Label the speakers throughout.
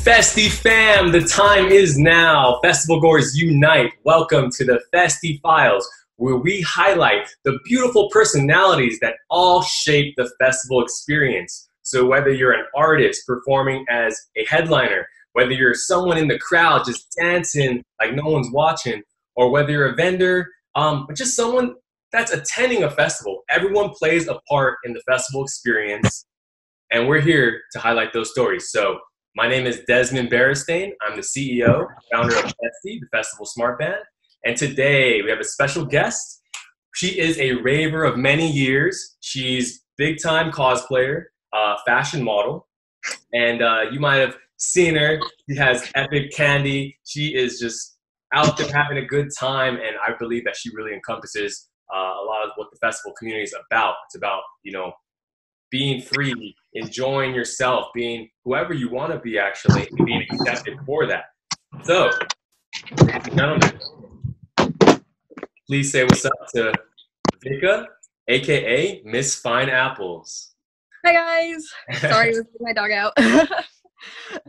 Speaker 1: Festi fam, the time is now. Festival-goers unite. Welcome to the Festiie Files, where we highlight the beautiful personalities that all shape the festival experience. So whether you're an artist performing as a headliner, whether you're someone in the crowd just dancing like no one's watching, or whether you're a vendor, or just someone that's attending a festival, everyone plays a part in the festival experience, and we're here to highlight those stories. So my name is Desmond Beristain. I'm the CEO, founder of Festiie, the Festival Smart Band. And today we have a special guest. She is a raver of many years. She's big time cosplayer, fashion model. And you might have seen her. She has epic candy. She is just out there having a good time. And I believe that she really encompasses a lot of what the festival community is about. It's about, you know, being free, enjoying yourself, being whoever you want to be, actually, and being accepted for that. So, ladies and gentlemen, please say what's up to Vika, aka MissFineApples.
Speaker 2: Hi guys. Sorry, I was letting my dog out.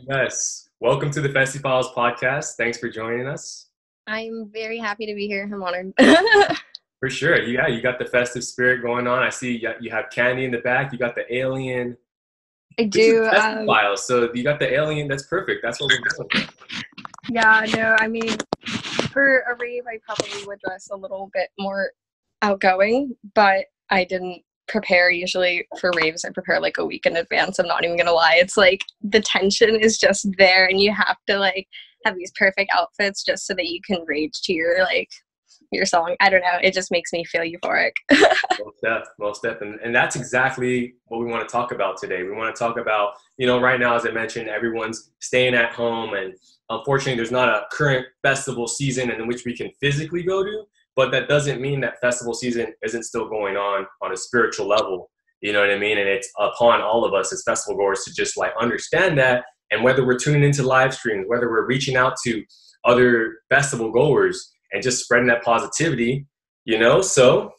Speaker 1: Yes. Welcome to the Festiie Files podcast. Thanks for joining us.
Speaker 2: I'm very happy to be here. I'm honored.
Speaker 1: For sure. Yeah, you got the festive spirit going on. I see you have candy in the back. You got the alien.
Speaker 2: I do.
Speaker 1: Festiie Files. So you got the alien. That's perfect. That's what we're doing.
Speaker 2: Yeah, no, I mean, for a rave, I probably would dress a little bit more outgoing, but I didn't prepare. Usually for raves, I prepare like a week in advance. I'm not even going to lie. It's like the tension is just there, and you have to like have these perfect outfits just so that you can rage to your song. I don't know. It just makes me feel euphoric.
Speaker 1: Most def. And that's exactly what we want to talk about today. We want to talk about, you know, right now, as I mentioned, everyone's staying at home, and unfortunately there's not a current festival season in which we can physically go to, but that doesn't mean that festival season isn't still going on a spiritual level. You know what I mean? And it's upon all of us as festival goers to just like understand that. And whether we're tuning into live streams, whether we're reaching out to other festival goers, and just spreading that positivity, you know? So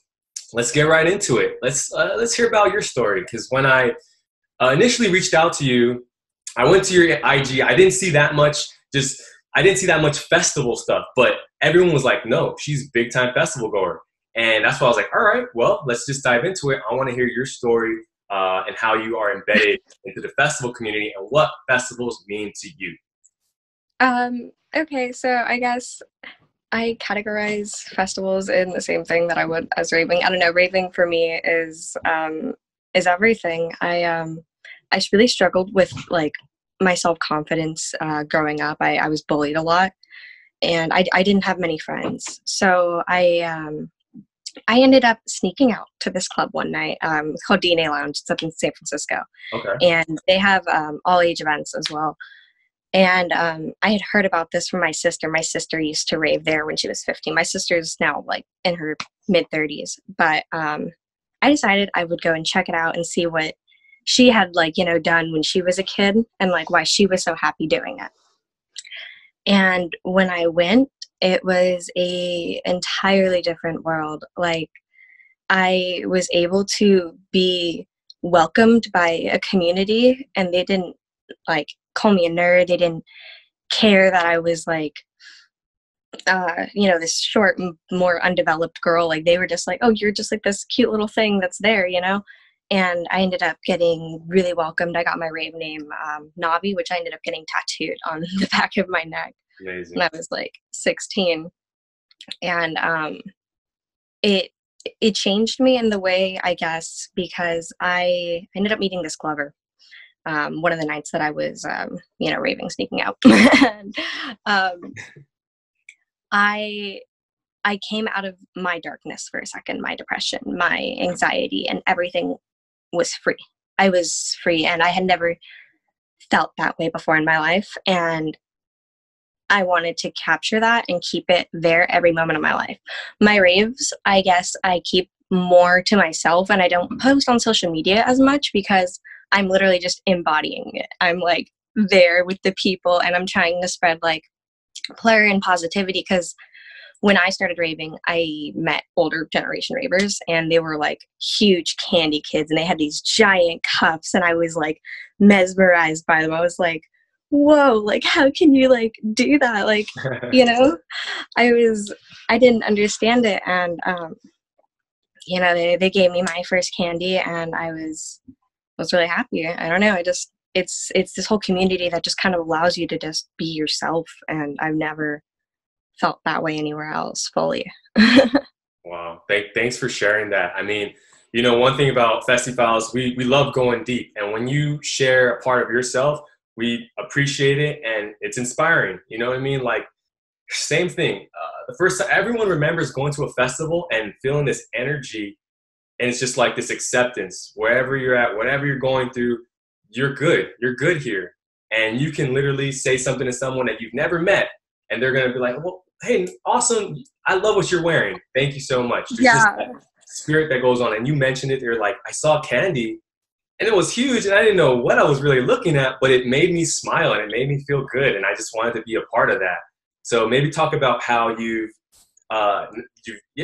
Speaker 1: let's get right into it. Let's hear about your story. Because when I initially reached out to you, I went to your IG. I didn't see that much festival stuff, but everyone was like, no, she's big time festival goer. And that's why I was like, all right, well, let's just dive into it. I want to hear your story and how you are embedded into the festival community and what festivals mean to you.
Speaker 2: Okay, so I guess I categorize festivals in the same thing that I would as raving. I don't know, raving for me is everything. I really struggled with like my self-confidence growing up. I was bullied a lot, and I didn't have many friends. So I ended up sneaking out to this club one night. It's called DNA Lounge. It's up in San Francisco.
Speaker 1: Okay.
Speaker 2: And they have all age events as well. And I had heard about this from my sister. My sister used to rave there when she was 15. My sister's now like in her mid-30s. But I decided I would go and check it out and see what she had like, you know, done when she was a kid and like why she was so happy doing it. And when I went, it was a entirely different world. Like I was able to be welcomed by a community, and they didn't like call me a nerd. They didn't care that I was like, you know, this short, more undeveloped girl. Like they were just like, oh, you're just like this cute little thing that's there, you know? And I ended up getting really welcomed. I got my rave name, Navi, which I ended up getting tattooed on the back of my neck.
Speaker 1: Amazing.
Speaker 2: When I was like 16. And it changed me in the way, I guess, because I ended up meeting this Glover. One of the nights that I was, you know, raving, sneaking out. And, I came out of my darkness for a second, my depression, my anxiety, and everything was free. I was free, and I had never felt that way before in my life. And I wanted to capture that and keep it there every moment of my life. My raves, I guess I keep more to myself, and I don't post on social media as much because I'm literally just embodying it. I'm like there with the people, and I'm trying to spread like pleasure and positivity, because when I started raving, I met older generation ravers, and they were like huge candy kids, and they had these giant cups, and I was like mesmerized by them. I was like, whoa, like, how can you like do that? Like, you know, I didn't understand it. And, you know, they gave me my first candy and I was really happy. I don't know. It's this whole community that just kind of allows you to just be yourself. And I've never felt that way anywhere else fully.
Speaker 1: Wow. Thanks for sharing that. I mean, you know, one thing about Festiie Files, we love going deep. And when you share a part of yourself, we appreciate it and it's inspiring. You know what I mean? Like, same thing. The first time, everyone remembers going to a festival and feeling this energy. And it's just like this acceptance. Wherever you're at, whatever you're going through, you're good. You're good here. And you can literally say something to someone that you've never met. And they're going to be like, well, hey, awesome. I love what you're wearing. Thank you so much. There's just that spirit that goes on. And you mentioned it. You're like, I saw candy and it was huge. And I didn't know what I was really looking at, but it made me smile and it made me feel good. And I just wanted to be a part of that. So maybe talk about how you've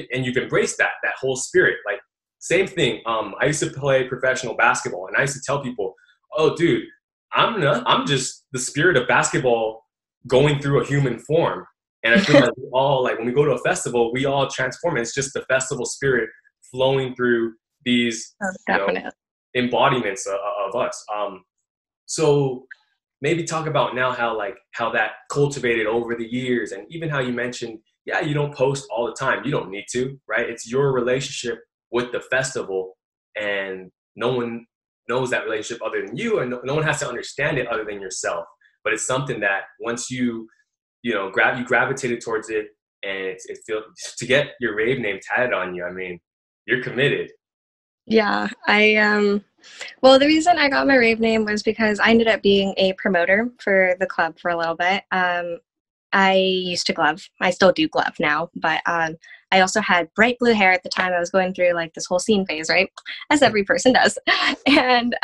Speaker 1: embraced that whole spirit. Like, same thing. I used to play professional basketball and I used to tell people, oh, dude, I'm just the spirit of basketball going through a human form. And I feel like we all, like when we go to a festival, we all transform. It's just the festival spirit flowing through these embodiments of us. So maybe talk about now how that cultivated over the years, and even how you mentioned, yeah, you don't post all the time. You don't need to, right? It's your relationship with the festival, and no one knows that relationship other than you, and no one has to understand it other than yourself. But it's something that once you gravitated towards it, and it feels to get your rave name tatted on you. I mean, you're committed.
Speaker 2: Yeah, well, the reason I got my rave name was because I ended up being a promoter for the club for a little bit. I used to glove. I still do glove now, but I also had bright blue hair at the time. I was going through like this whole scene phase, right? As every person does. And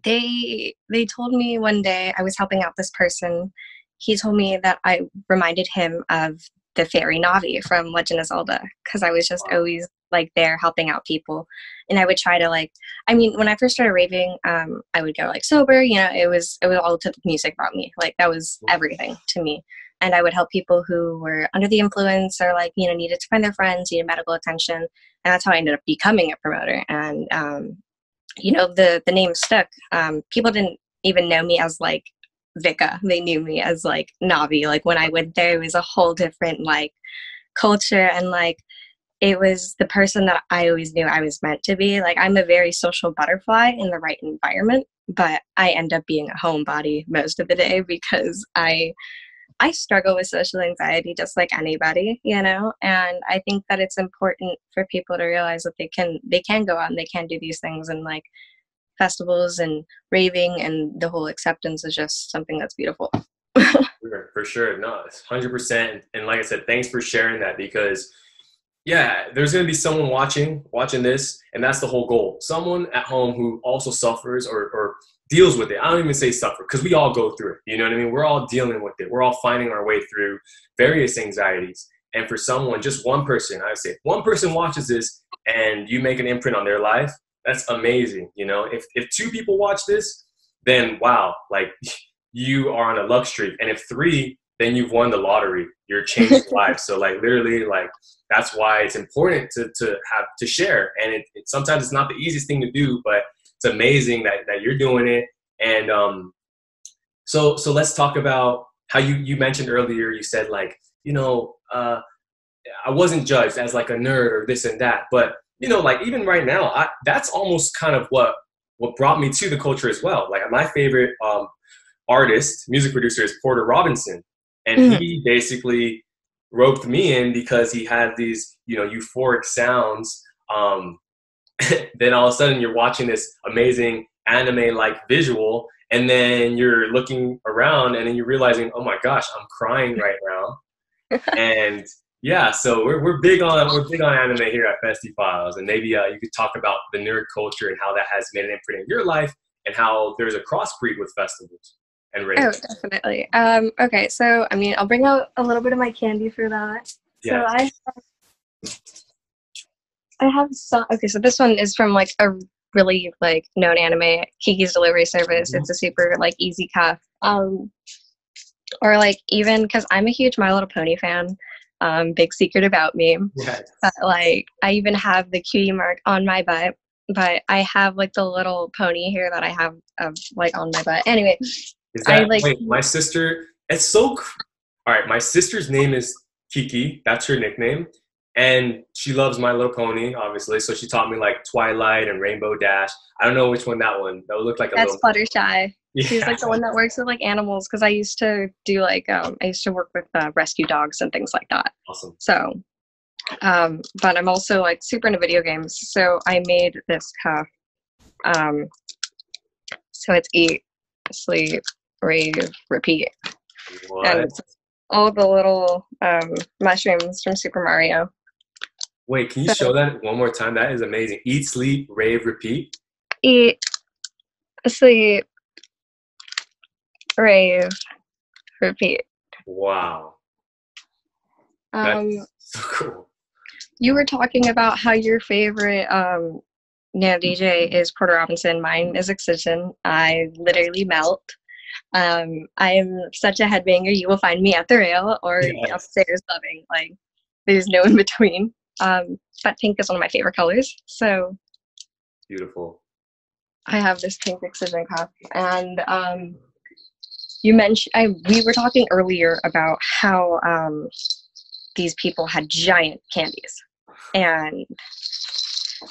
Speaker 2: they told me one day, I was helping out this person. He told me that I reminded him of the fairy Navi from Legend of Zelda, because I was just always like there helping out people. And I would try to when I first started raving, I would go like sober, you know, it was all to the music brought me. Like, that was everything to me. And I would help people who were under the influence or like, you know, needed to find their friends, needed medical attention. And that's how I ended up becoming a promoter. And, you know, the name stuck. People didn't even know me as like Vika. They knew me as like Navi. Like, when I went there, it was a whole different like culture, and like it was the person that I always knew I was meant to be. Like, I'm a very social butterfly in the right environment, but I end up being a homebody most of the day because I struggle with social anxiety just like anybody, you know. And I think that it's important for people to realize that they can go out and they can do these things, and like festivals and raving and the whole acceptance is just something that's beautiful.
Speaker 1: For sure. No, it's 100%. And like I said, thanks for sharing that, because yeah, there's going to be someone watching this, and that's the whole goal. Someone at home who also suffers or deals with it. I don't even say suffer, because we all go through it. You know what I mean? We're all dealing with it. We're all finding our way through various anxieties. And for someone, just one person, I would say, if one person watches this and you make an imprint on their life, that's amazing. You know, if two people watch this, then wow, like you are on a luck streak. And if three, then you've won the lottery. You're changing lives. So like literally, like that's why it's important to share. And it sometimes it's not the easiest thing to do, but it's amazing that you're doing it. And so let's talk about how you mentioned earlier. You said like, you know, I wasn't judged as like a nerd or this and that, but you know, like even right now, that's almost kind of what brought me to the culture as well. Like my favorite artist, music producer is Porter Robinson. And he basically roped me in because he had these, you know, euphoric sounds. Then all of a sudden you're watching this amazing anime-like visual, and then you're looking around and then you're realizing, oh my gosh, I'm crying right now. And yeah, so we're big on anime here at Festiie Files, and maybe you could talk about the nerd culture and how that has made an imprint in your life, and how there's a crossbreed with festivals and raves.
Speaker 2: Oh, definitely. Okay, so I mean, I'll bring out a little bit of my candy for that.
Speaker 1: Yes.
Speaker 2: So I have some. Okay, so this one is from like really like known anime, Kiki's Delivery Service. It's a super like easy cuff. Or like even because I'm a huge My Little Pony fan. Big secret about me.
Speaker 1: Yes.
Speaker 2: Like I even have the cutie mark on my butt, but I have like the little pony here that I have like on my butt. Anyway,
Speaker 1: Is
Speaker 2: I
Speaker 1: that,
Speaker 2: like.
Speaker 1: wait, my sister, it's so, all right, my sister's name is Kiki. That's her nickname. And she loves My Little Pony, obviously. So she taught me like Twilight and Rainbow Dash. I don't know which one that one. That would look like a
Speaker 2: That's
Speaker 1: little.
Speaker 2: Fluttershy.
Speaker 1: Yeah.
Speaker 2: She's like the one that works with like animals because I used to do like I used to work with rescue dogs and things like that.
Speaker 1: Awesome.
Speaker 2: So, but I'm also like super into video games. So I made this cuff. So it's eat, sleep, rave, repeat,
Speaker 1: What?
Speaker 2: and it's all the little mushrooms from Super Mario.
Speaker 1: Wait, can you show that one more time? That is amazing. Eat, sleep, rave, repeat.
Speaker 2: Eat, sleep, rave, repeat.
Speaker 1: Wow. That's so cool.
Speaker 2: You were talking about how your favorite DJ is Porter Robinson. Mine is Excision. I literally melt. I'm such a headbanger. You will find me at the rail or upstairs loving. Like there's no in between. But pink is one of my favorite colors. So
Speaker 1: beautiful.
Speaker 2: I have this pink Excision cup, and you mentioned we were talking earlier about how these people had giant candies, and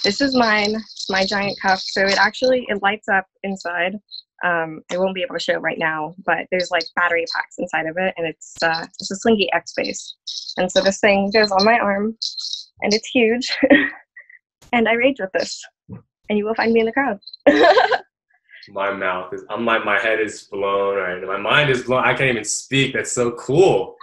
Speaker 2: this is mine. It's my giant cup. So it lights up inside. I won't be able to show right now, but there's like battery packs inside of it, and it's a Slinky X base. And so this thing goes on my arm, and it's huge. And I rage with this, and you will find me in the crowd.
Speaker 1: My mouth is, I'm like, my head is blown right now. My mind is blown. I can't even speak. That's so cool.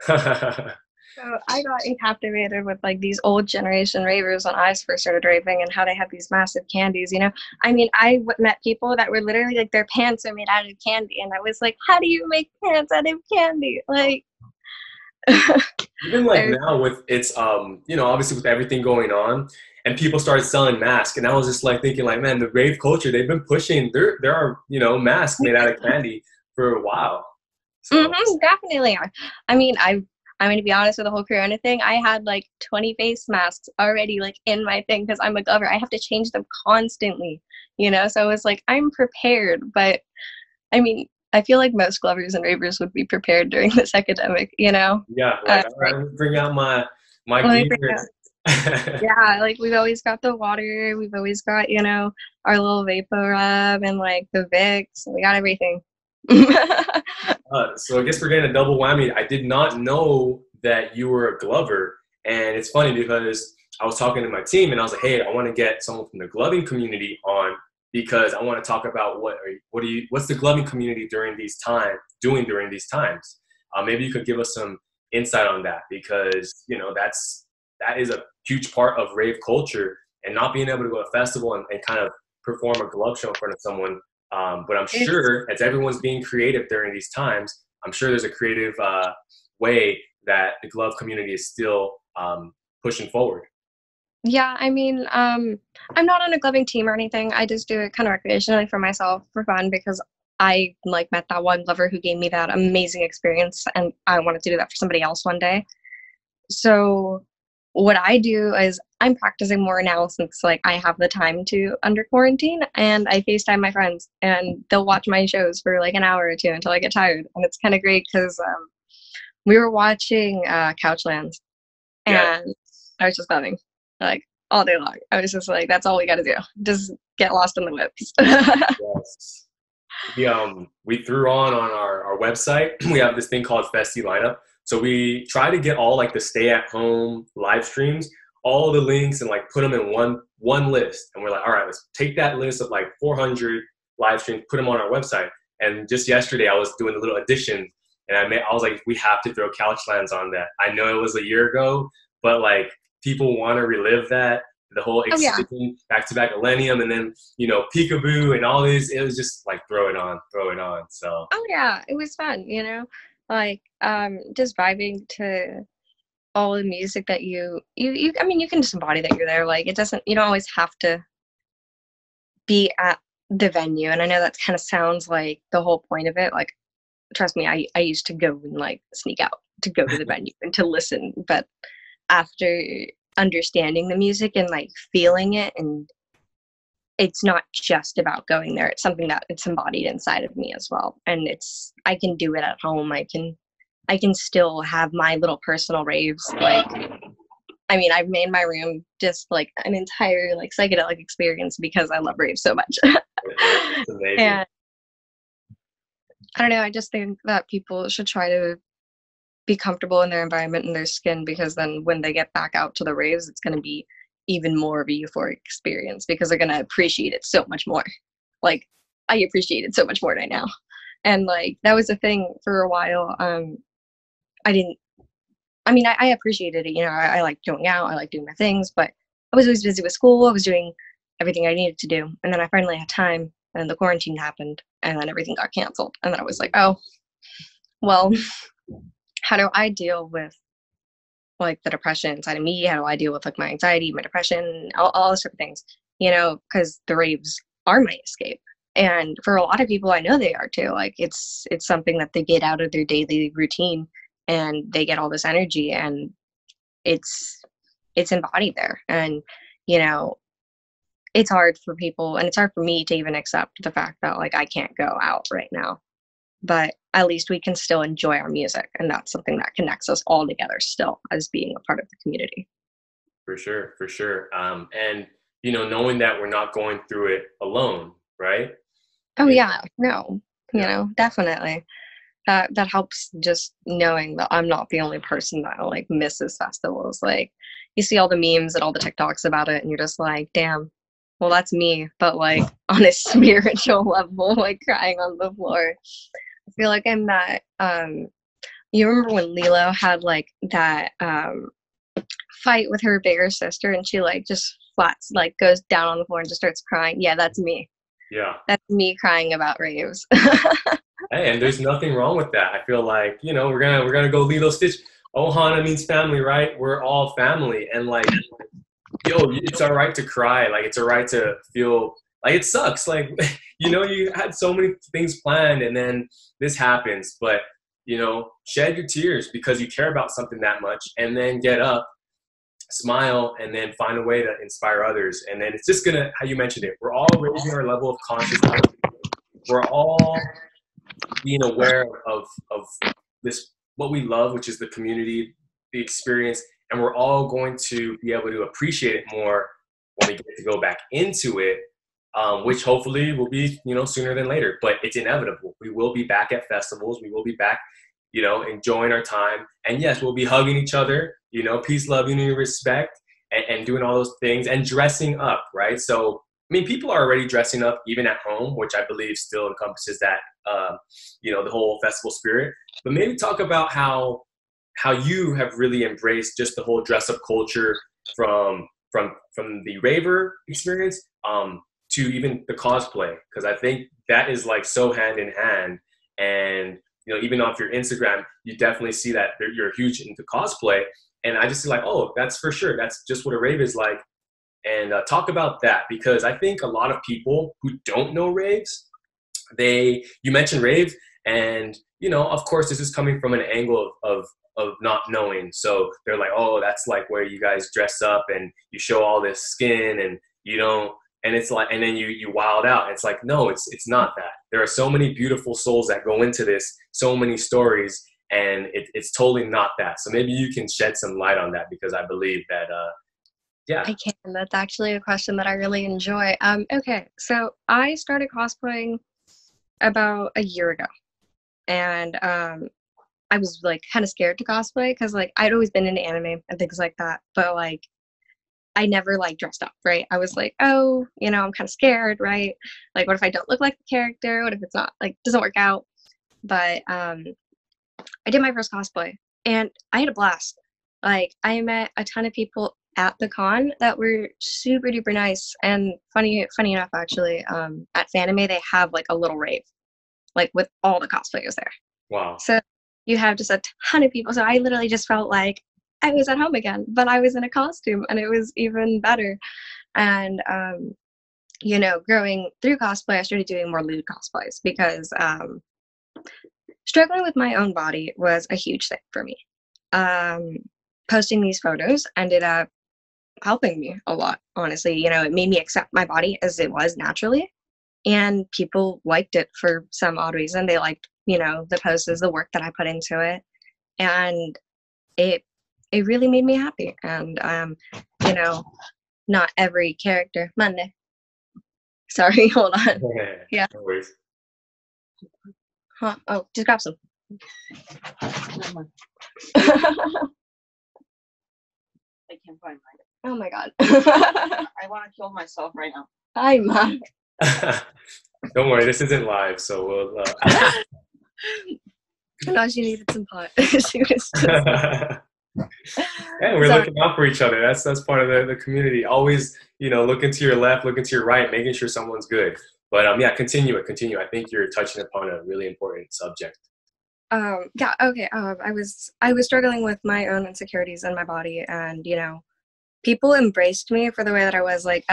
Speaker 2: So I got captivated with like these old generation ravers when I first started raving, and how they have these massive candies, you know? I mean, I met people that were literally like their pants are made out of candy, and I was like, how do you make pants out of candy? Like
Speaker 1: even like now with it's obviously with everything going on, and people started selling masks, and I was just like thinking like, man, the rave culture, they've been pushing, there are masks made out of candy for a while. So.
Speaker 2: Definitely. I mean, I'm going to be honest with the whole Corona thing. I had like 20 face masks already like in my thing because I'm a glover. I have to change them constantly, So I was like, I'm prepared. But I mean, I feel like most glovers and ravers would be prepared during this epidemic,
Speaker 1: Yeah, like I bring out my gear.
Speaker 2: Yeah, like we've always got the water. We've always got, our little vapor rub and like the Vicks. We got everything.
Speaker 1: So I guess we're getting a double whammy. I did not know that you were a glover, and it's funny because I was talking to my team and I was like, hey, I want to get someone from the gloving community on because I want to talk about what's the gloving community during these times. Maybe you could give us some insight on that because that is a huge part of rave culture, and not being able to go to a festival and kind of perform a glove show in front of someone. But I'm sure as everyone's being creative during these times, I'm sure there's a creative way that the glove community is still pushing forward.
Speaker 2: Yeah, I mean, I'm not on a gloving team or anything. I just do it kind of recreationally for myself, for fun, because I like met that one glover who gave me that amazing experience, and I wanted to do that for somebody else one day. So what I do is I'm practicing more now since like I have the time to under quarantine, and I FaceTime my friends and they'll watch my shows for like an hour or two until I get tired. And it's kind of great because we were watching Couchlands, and I was just loving like all day long. I was just like, that's all we got to do. Just get lost in the whips.
Speaker 1: Yes. We threw on our website. We have this thing called Festiie Lineup. So we try to get all like the stay at home live streams, all the links, and like put them in one list. And we're like, all right, let's take that list of like 400 live streams, put them on our website. And just yesterday I was doing a little addition, and I was like, we have to throw Couchlands on that. I know it was a year ago, but like people want to relive that, the whole back-to-back millennium, and then peekaboo and all these. It was just like throw it on. So
Speaker 2: it was fun, like just vibing to all the music that you I mean, you can just embody that you're there. Like it doesn't, you don't always have to be at the venue. And I know that kind of sounds like the whole point of it. Like, trust me, I used to go and like sneak out to go to the venue and to listen. But after understanding the music and like feeling it, and it's not just about going there, it's something that it's embodied inside of me as well. And I can do it at home. I can still have my little personal raves. Like, I mean, I've made my room just like an entire like psychedelic experience because I love raves so much.
Speaker 1: It's amazing.
Speaker 2: And I don't know, I just think that people should try to be comfortable in their environment and their skin, because then when they get back out to the raves, it's going to be even more of a euphoric experience because they're going to appreciate it so much more. Like, I appreciate it so much more right now. And like, that was a thing for a while. I appreciated it. You know, I like going out, I like doing my things, but I was always busy with school. I was doing everything I needed to do. And then I finally had time, and the quarantine happened, and then everything got canceled. And then I was like, oh, well, how do I deal with like the depression inside of me? How do I deal with like my anxiety, my depression, all those sort of things, you know, because the raves are my escape. And for a lot of people, I know they are too. Like, it's something that they get out of their daily routine, and they get all this energy, and it's embodied there. And, you know, it's hard for people, and it's hard for me to even accept the fact that like I can't go out right now. But at least we can still enjoy our music, and that's something that connects us all together still as being a part of the community.
Speaker 1: For sure, for sure. And you know, knowing that we're not going through it alone, right?
Speaker 2: Oh
Speaker 1: And,
Speaker 2: yeah, no, you
Speaker 1: yeah,
Speaker 2: know, definitely. That helps, just knowing that I'm not the only person that like misses festivals. Like, you see all the memes and all the TikToks about it, and you're just like, damn, well, that's me, but like on a spiritual level, like crying on the floor. I feel like I'm that. You remember when Lilo had like that fight with her bigger sister, and she like just flats, like goes down on the floor and just starts crying? Yeah, that's me.
Speaker 1: yeah.
Speaker 2: That's me crying about raves.
Speaker 1: Hey, and there's nothing wrong with that. I feel like, you know, we're gonna go Lilo Stitch. Ohana means family, right? We're all family, and like, yo, it's all right to cry. Like, it's all right to feel like it sucks. Like, you know, you had so many things planned, and then this happens. But you know, shed your tears because you care about something that much, and then get up, smile, and then find a way to inspire others. And then it's just gonna, how you mentioned it, we're all raising our level of consciousness. We're all being aware of this, what we love, which is the community, the experience, and we're all going to be able to appreciate it more when we get to go back into it, which hopefully will be, you know, sooner than later. But it's inevitable. We will be back at festivals. We will be back, you know, enjoying our time. And yes, we'll be hugging each other, you know, peace, love, unity, respect, and doing all those things and dressing up, right? So, I mean, people are already dressing up even at home, which I believe still encompasses that, you know, the whole festival spirit. But maybe talk about how you have really embraced just the whole dress up culture from the raver experience to even the cosplay, because I think that is like so hand in hand. And you know, even off your Instagram, you definitely see that you're huge into cosplay, and I just see like, oh, that's for sure. That's just what a rave is like. And talk about that, because I think a lot of people who don't know raves, you mentioned rave, and you know, of course, this is coming from an angle of not knowing. So they're like, oh, that's like where you guys dress up and you show all this skin, and you don't, and it's like, and then you wild out. It's like, no, it's not that. There are so many beautiful souls that go into this, so many stories, and it's totally not that. So maybe you can shed some light on that, because I believe that, yeah.
Speaker 2: I can. That's actually a question that I really enjoy. Okay, so I started cosplaying about a year ago, and I was like kind of scared to cosplay because like I'd always been into anime and things like that, but like I never like dressed up, right? I was like, oh, you know, I'm kind of scared, right? Like, what if I don't look like the character? What if it's not like doesn't work out? But I did my first cosplay, and I had a blast. Like, I met a ton of people at the con that were super duper nice. And funny enough, actually, at Fanime they have like a little rave, like with all the cosplayers there.
Speaker 1: Wow.
Speaker 2: So you have just a ton of people. So I literally just felt like I was at home again, but I was in a costume, and it was even better. And you know, growing through cosplay, I started doing more lewd cosplays because struggling with my own body was a huge thing for me. Posting these photos ended up helping me a lot, honestly. You know, it made me accept my body as it was naturally, and people liked it for some odd reason. They liked, you know, the poses, the work that I put into it, and it really made me happy. And you know, not every character. Monday. Sorry, hold on. Yeah.
Speaker 1: No worries.
Speaker 2: Huh? Oh, just grab some.
Speaker 3: I can't find mine.
Speaker 2: Oh my god.
Speaker 3: I want to kill myself right now.
Speaker 2: Hi, Mom.
Speaker 1: Don't worry, this isn't live, so we'll.
Speaker 2: No, she needed some pot. She was just.
Speaker 1: Yeah, we're
Speaker 2: Sorry.
Speaker 1: looking out for each other. That's part of the community. Always, you know, looking to your left, looking to your right, making sure someone's good. But yeah, continue. I think you're touching upon a really important subject.
Speaker 2: Yeah, okay. I was struggling with my own insecurities in my body, and you know, people embraced me for the way that I was. Like,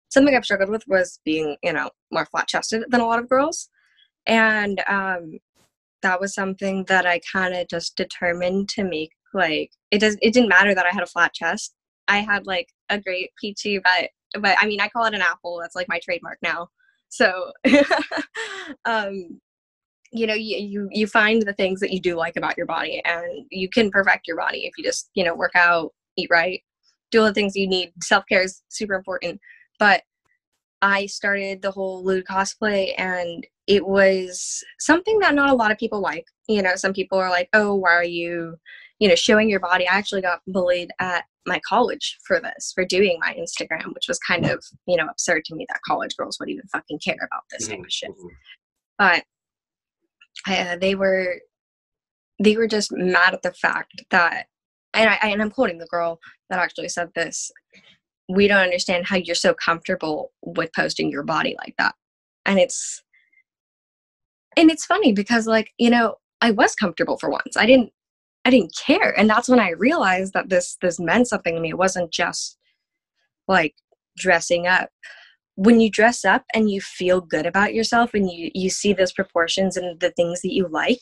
Speaker 2: something I've struggled with was being, you know, more flat chested than a lot of girls, and that was something that I kind of just determined to make. Like, it didn't matter that I had a flat chest. I had like a great peachy, but I mean, I call it an apple. That's like my trademark now. So, you know, you find the things that you do like about your body, and you can perfect your body if you just, you know, work out, eat right, do all the things you need. Self-care is super important. But I started the whole lewd cosplay, and it was something that not a lot of people like. You know, some people are like, oh, why are you, you know, showing your body? I actually got bullied at my college for this, for doing my Instagram, which was kind of, you know, absurd to me that college girls would even fucking care about this type of shit. But they were just mad at the fact that, and I'm quoting the girl that actually said this, we don't understand how you're so comfortable with posting your body like that. And it's funny because, like, you know, I was comfortable for once. I didn't care. And that's when I realized that this meant something to me. It wasn't just like dressing up. When you dress up and you feel good about yourself, and you see those proportions and the things that you like,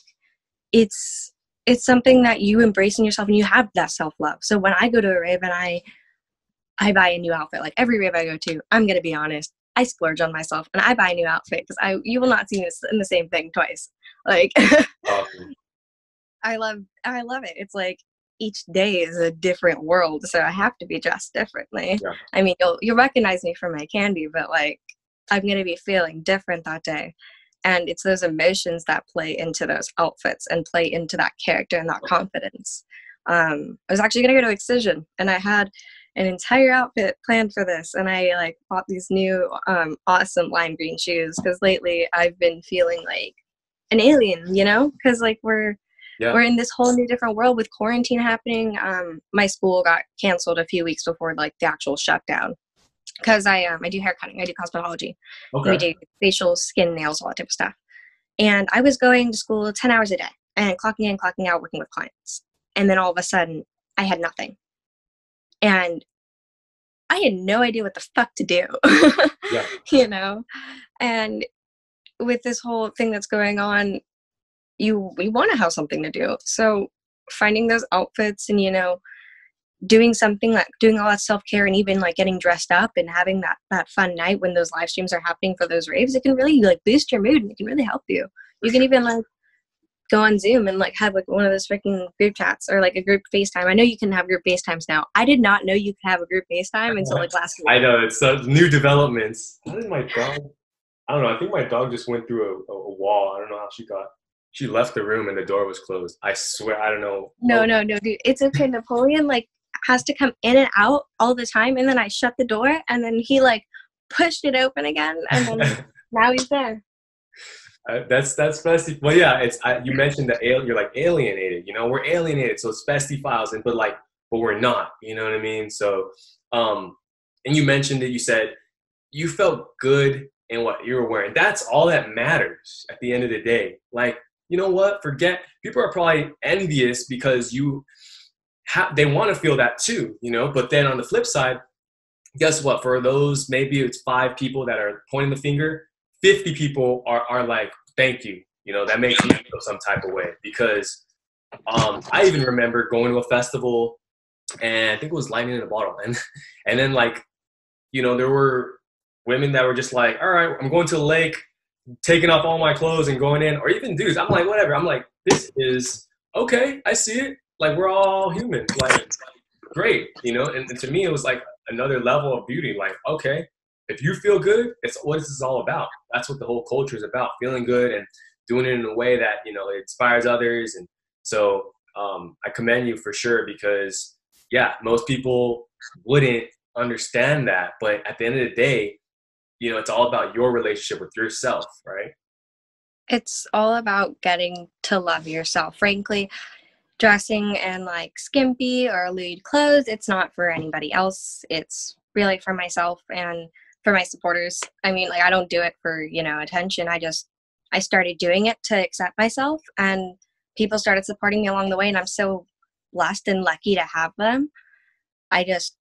Speaker 2: it's something that you embrace in yourself, and you have that self-love. So when I go to a rave and I buy a new outfit, like every rave I go to, I'm going to be honest, I splurge on myself and I buy a new outfit because you will not see me in the same thing twice. Like,
Speaker 1: Awesome.
Speaker 2: I love it. It's like each day is a different world, so I have to be dressed differently.
Speaker 1: Yeah.
Speaker 2: I mean, you'll recognize me from my candy, but like, I'm going to be feeling different that day. And it's those emotions that play into those outfits and play into that character and that confidence. I was actually going to go to Excision, and I had an entire outfit planned for this, and I like bought these new awesome lime green shoes because lately I've been feeling like an alien, you know, because like we're in this whole new different world with quarantine happening. My school got canceled a few weeks before like the actual shutdown because I do hair cutting, I do cosmetology.
Speaker 1: Okay.
Speaker 2: We do facial, skin, nails, all that type of stuff. And I was going to school 10 hours a day and clocking in, clocking out, working with clients. And then all of a sudden I had nothing. And I had no idea what the fuck to do,
Speaker 1: Yeah.
Speaker 2: you know? And with this whole thing that's going on, we want to have something to do. So finding those outfits and, you know, doing something like doing all that self-care and even like getting dressed up and having that fun night when those live streams are happening for those raves, it can really like boost your mood and it can really help you. You can even like go on Zoom and like have like one of those freaking group chats or like a group FaceTime. I know you can have group FaceTimes now. I did not know you could have a group FaceTime until like last week.
Speaker 1: I know, it's new developments. How did my dog? I don't know. I think my dog just went through a wall. I don't know how she left the room and the door was closed. I swear, I don't know.
Speaker 2: No, dude. It's okay. Napoleon like has to come in and out all the time, and then I shut the door, and then he like pushed it open again, and then now he's there.
Speaker 1: That's Festiie. Well, yeah, you mentioned that you're like alienated. You know, we're alienated, so it's Festiie Files, but we're not. You know what I mean? So, and you mentioned that you said you felt good in what you were wearing. That's all that matters at the end of the day. Like, you know what? People are probably envious because they want to feel that too. You know, but then on the flip side, guess what? For those, maybe it's 5 people that are pointing the finger, 50 people are like, thank you. You know, that makes me feel some type of way because I even remember going to a festival and I think it was lightning in a bottle. And then like, you know, there were women that were just like, all right, I'm going to the lake, taking off all my clothes and going in, or even dudes. I'm like, whatever. I'm like, this is okay. I see it. Like we're all human. Like great, you know. And to me, it was like another level of beauty. Like okay, if you feel good, it's what this is all about. That's what the whole culture is about: feeling good and doing it in a way that you know it inspires others. And so I commend you for sure because yeah, most people wouldn't understand that, but at the end of the day, you know, it's all about your relationship with yourself, right?
Speaker 2: It's all about getting to love yourself. Frankly, dressing in like skimpy or lewd clothes, it's not for anybody else. It's really for myself and for my supporters. I mean, like I don't do it for, you know, attention. I started doing it to accept myself, and people started supporting me along the way, and I'm so blessed and lucky to have them. I just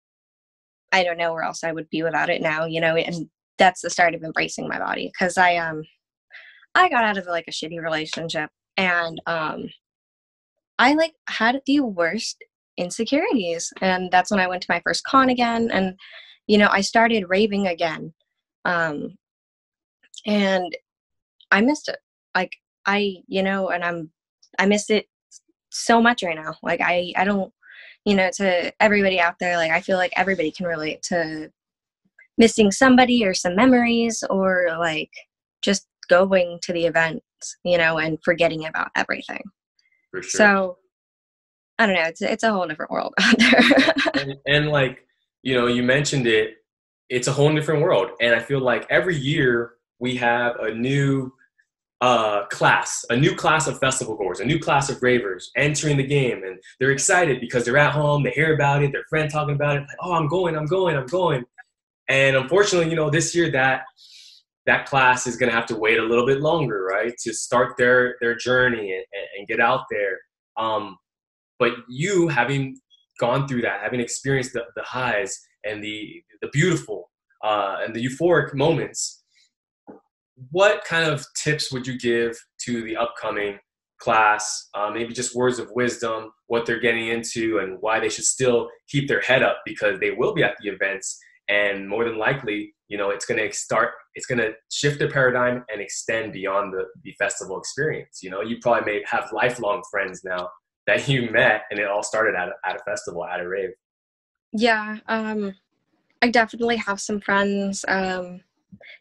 Speaker 2: I don't know where else I would be without it now, you know, and that's the start of embracing my body because I got out of like a shitty relationship, and I like had the worst insecurities, and that's when I went to my first con again, and you know I started raving again, um, and I missed it. Like I, you know, and I miss it so much right now. Like I don't, you know, to everybody out there, like I feel like everybody can relate to missing somebody or some memories or like just going to the events, you know, and forgetting about everything.
Speaker 1: For sure.
Speaker 2: So I don't know. It's a whole different world out there.
Speaker 1: And like, you know, you mentioned it, it's a whole different world. And I feel like every year we have a new a new class of festival goers, a new class of ravers entering the game. And they're excited because they're at home, they hear about it, their friend talking about it, like, oh, I'm going, I'm going, I'm going. And unfortunately, you know, this year that class is going to have to wait a little bit longer, right, to start their journey and get out there. But you having gone through that, having experienced the highs and the beautiful and the euphoric moments, what kind of tips would you give to the upcoming class? Maybe just words of wisdom, what they're getting into, and why they should still keep their head up because they will be at the events, and more than likely, you know, it's going to shift the paradigm and extend beyond the festival experience. You know, you probably may have lifelong friends now that you met, and it all started at a festival, at a rave.
Speaker 2: Yeah, I definitely have some friends,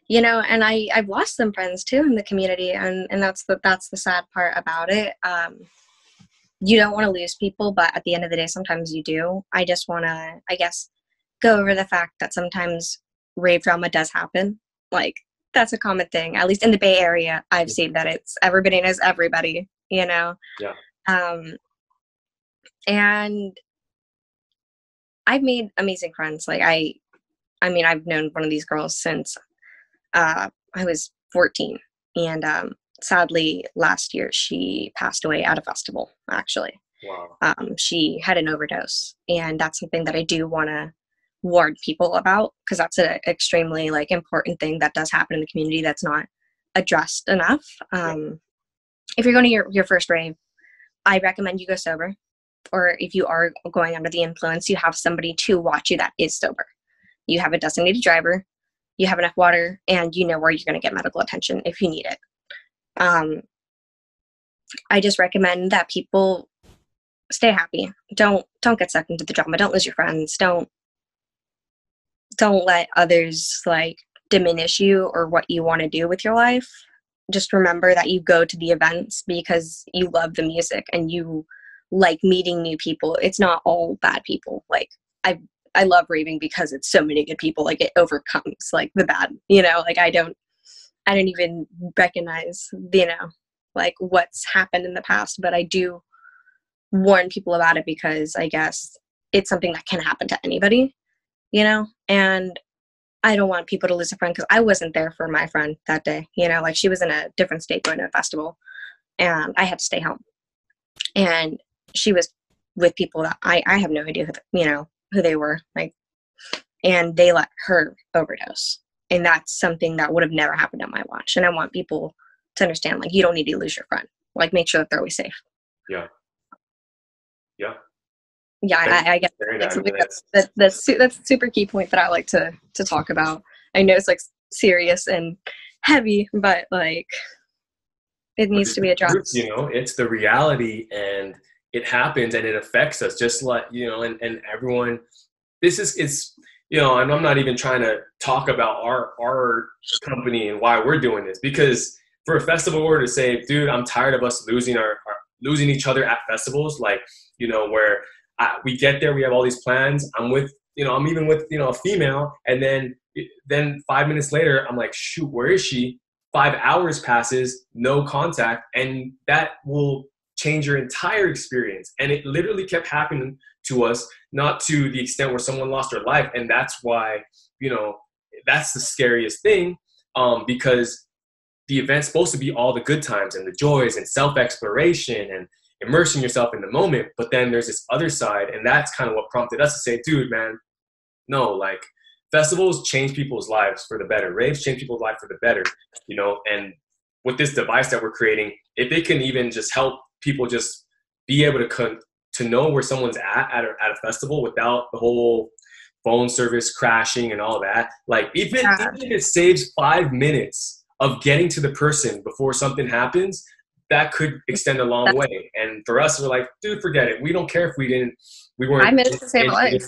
Speaker 2: you know, and I've lost some friends too in the community, and that's the sad part about it. You don't want to lose people, but at the end of the day, sometimes you do. I just want to, I guess, go over the fact that sometimes rave drama does happen. Like that's a common thing, at least in the Bay Area. I've seen that it's everybody knows everybody, you know.
Speaker 1: Yeah.
Speaker 2: And I've made amazing friends. Like I mean, I've known one of these girls since I was 14, and sadly, last year she passed away at a festival. Actually,
Speaker 1: Wow.
Speaker 2: she had an overdose, and that's something that I do want to warn people about because that's an extremely like important thing that does happen in the community that's not addressed enough. If you're going to your first rave, I recommend you go sober, or if you are going under the influence, you have somebody to watch you that is sober. You have a designated driver, you have enough water, and you know where you're going to get medical attention if you need it. I just recommend that people stay happy. Don't get sucked into the drama. Don't lose your friends. Don't let others like diminish you or what you want to do with your life. Just remember that you go to the events because you love the music and you like meeting new people. It's not all bad people. Like I love raving because it's so many good people. Like it overcomes like the bad, you know, like I don't even recognize, you know, like what's happened in the past, but I do warn people about it because I guess it's something that can happen to anybody, you know, and I don't want people to lose a friend because I wasn't there for my friend that day, you know, like she was in a different state going to a festival and I had to stay home, and she was with people that I have no idea who, you know, who they were. Like and they let her overdose. And that's something that would have never happened on my watch. And I want people to understand, like, you don't need to lose your friend. Like, make sure that they're always safe.
Speaker 1: Yeah. Yeah.
Speaker 2: Yeah, I guess that's a super key point that I like to talk about. I know it's like serious and heavy, but like it needs to be addressed.
Speaker 1: You know, it's the reality, and it happens, and it affects us, just like, you know, and everyone. It's you know, and I'm not even trying to talk about our company and why we're doing this, because for a festival-goer to say, dude, I'm tired of us losing losing each other at festivals, like, you know, where we get there, we have all these plans. I'm even with, you know, a female, and then 5 minutes later, I'm like, shoot, where is she? 5 hours passes, no contact, and that will change your entire experience. And it literally kept happening to us, not to the extent where someone lost their life. And that's why, you know, that's the scariest thing, because the event's supposed to be all the good times and the joys and self-exploration and immersing yourself in the moment. But then there's this other side, and that's kind of what prompted us to say, dude, man, no, like, festivals change people's lives for the better. Raves change people's life for the better, you know. And with this device that we're creating, if it can even just help people just be able to know where someone's at a festival without the whole phone service crashing and all that, like, even if it saves 5 minutes of getting to the person before something happens, that could extend a long way. And for us, we're like, dude, forget it. We don't care if we weren't.
Speaker 2: 5 minutes to save a life.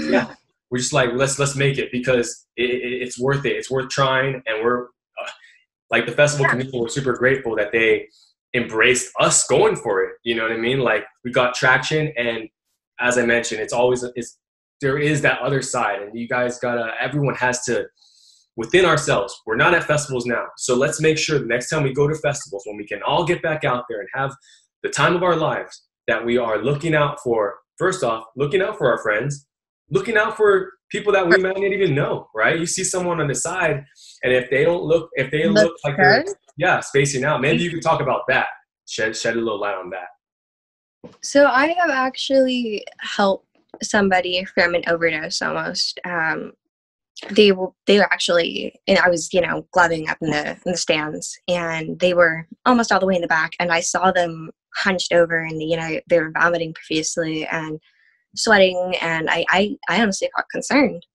Speaker 1: Yeah. We're just like, let's make it, because it's worth it. It's worth trying. And we're like, the festival community, we're super grateful that they embraced us going for it. You know what I mean? Like, we got traction. And as I mentioned, there is that other side, and you guys everyone has to, within ourselves, we're not at festivals now. So let's make sure the next time we go to festivals, when we can all get back out there and have the time of our lives, that we are looking out for, first off, looking out for our friends, looking out for people that we might not even know, right? You see someone on the side, and if they look like they're spacing out, maybe you could talk about that, shed a little light on that.
Speaker 2: So I have actually helped somebody from an overdose almost. They were actually, and I was, you know, gloving up in the stands, and they were almost all the way in the back, and I saw them hunched over, and you know, they were vomiting profusely and sweating, and I honestly got concerned.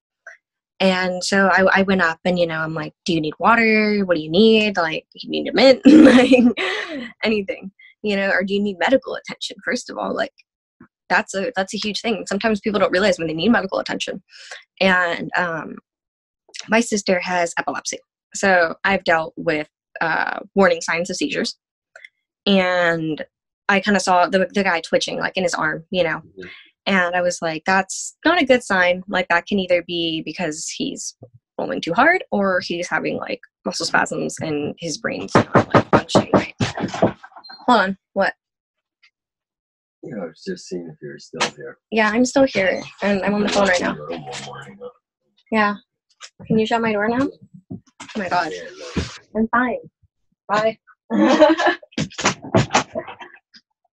Speaker 2: And so I went up, and, you know, I'm like, do you need water? What do you need? Like, you need a mint? Like, anything, you know, or do you need medical attention? First of all, like, that's a huge thing. Sometimes people don't realize when they need medical attention. And my sister has epilepsy, so I've dealt with warning signs of seizures, and I kind of saw the guy twitching, like, in his arm, you know.
Speaker 1: Mm-hmm.
Speaker 2: And I was like, that's not a good sign. Like, that can either be because he's pulling too hard, or he's having, like, muscle spasms and his brain's not, like, functioning right. Hold on. What?
Speaker 4: Yeah, I was just seeing if you're still here.
Speaker 2: Yeah, I'm still here, and I'm on the phone right now. Yeah. Can you shut my door now? Oh my god. I'm fine. Bye.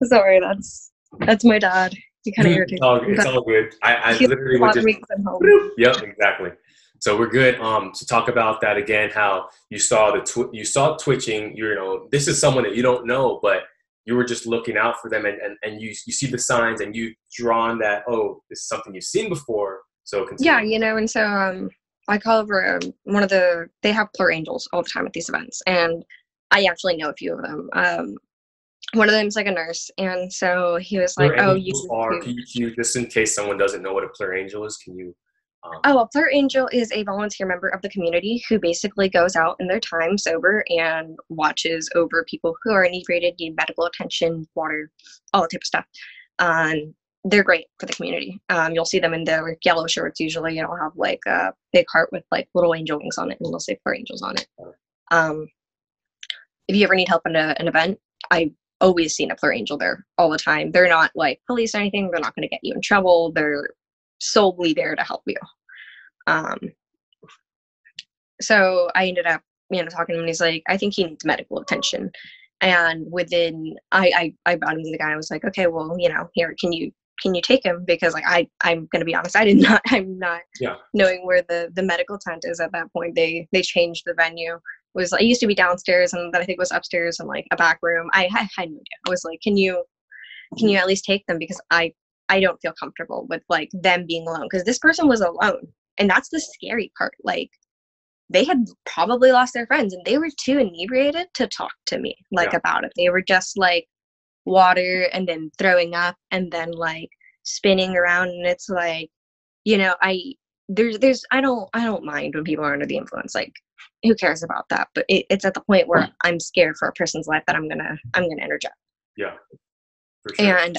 Speaker 2: Sorry, that's my dad. He kind of irritates me.
Speaker 1: It's all good. I literally would just. Yep, exactly. So we're good. To talk about that again, how you saw you saw twitching. You know, this is someone that you don't know, but you were just looking out for them, and you see the signs, and you drawn that, oh, this is something you've seen before. So continue.
Speaker 2: Yeah, you know, and so I call over they have Plur Angels all the time at these events, and I actually know a few of them. One of them's like a nurse, and so he was like,
Speaker 1: Plur you just in case someone doesn't know what a Plur Angel is, can you?
Speaker 2: A Plur Angel is a volunteer member of the community who basically goes out in their time sober and watches over people who are inebriated, need medical attention, water, all that type of stuff. They're great for the community. You'll see them in their yellow shirts usually, and I'll have like a big heart with like little angel wings on it, and they'll say Plur Angels on it. If you ever need help in an event, I always seen a Plur Angel there all the time. They're not like police or anything. They're not going to get you in trouble. They're solely there to help you. So I ended up, you know, talking to him, and he's like, I think he needs medical attention. And I brought him to the guy. I was like, okay, well, you know, here, can you can you take him? Because like I'm gonna be honest, I'm not knowing where the medical tent is at that point. They changed the venue. It was like, it used to be downstairs, and then I think it was upstairs and like a back room. I had no idea. I was like, can you at least take them, because I don't feel comfortable with like them being alone, because this person was alone, and that's the scary part. Like, they had probably lost their friends, and they were too inebriated to talk to me like about it. They were just like water and then throwing up and then like spinning around, and it's like, you know, I don't mind when people are under the influence. Like, who cares about that? But it's at the point where I'm scared for a person's life that I'm gonna interject.
Speaker 1: Yeah, for sure.
Speaker 2: And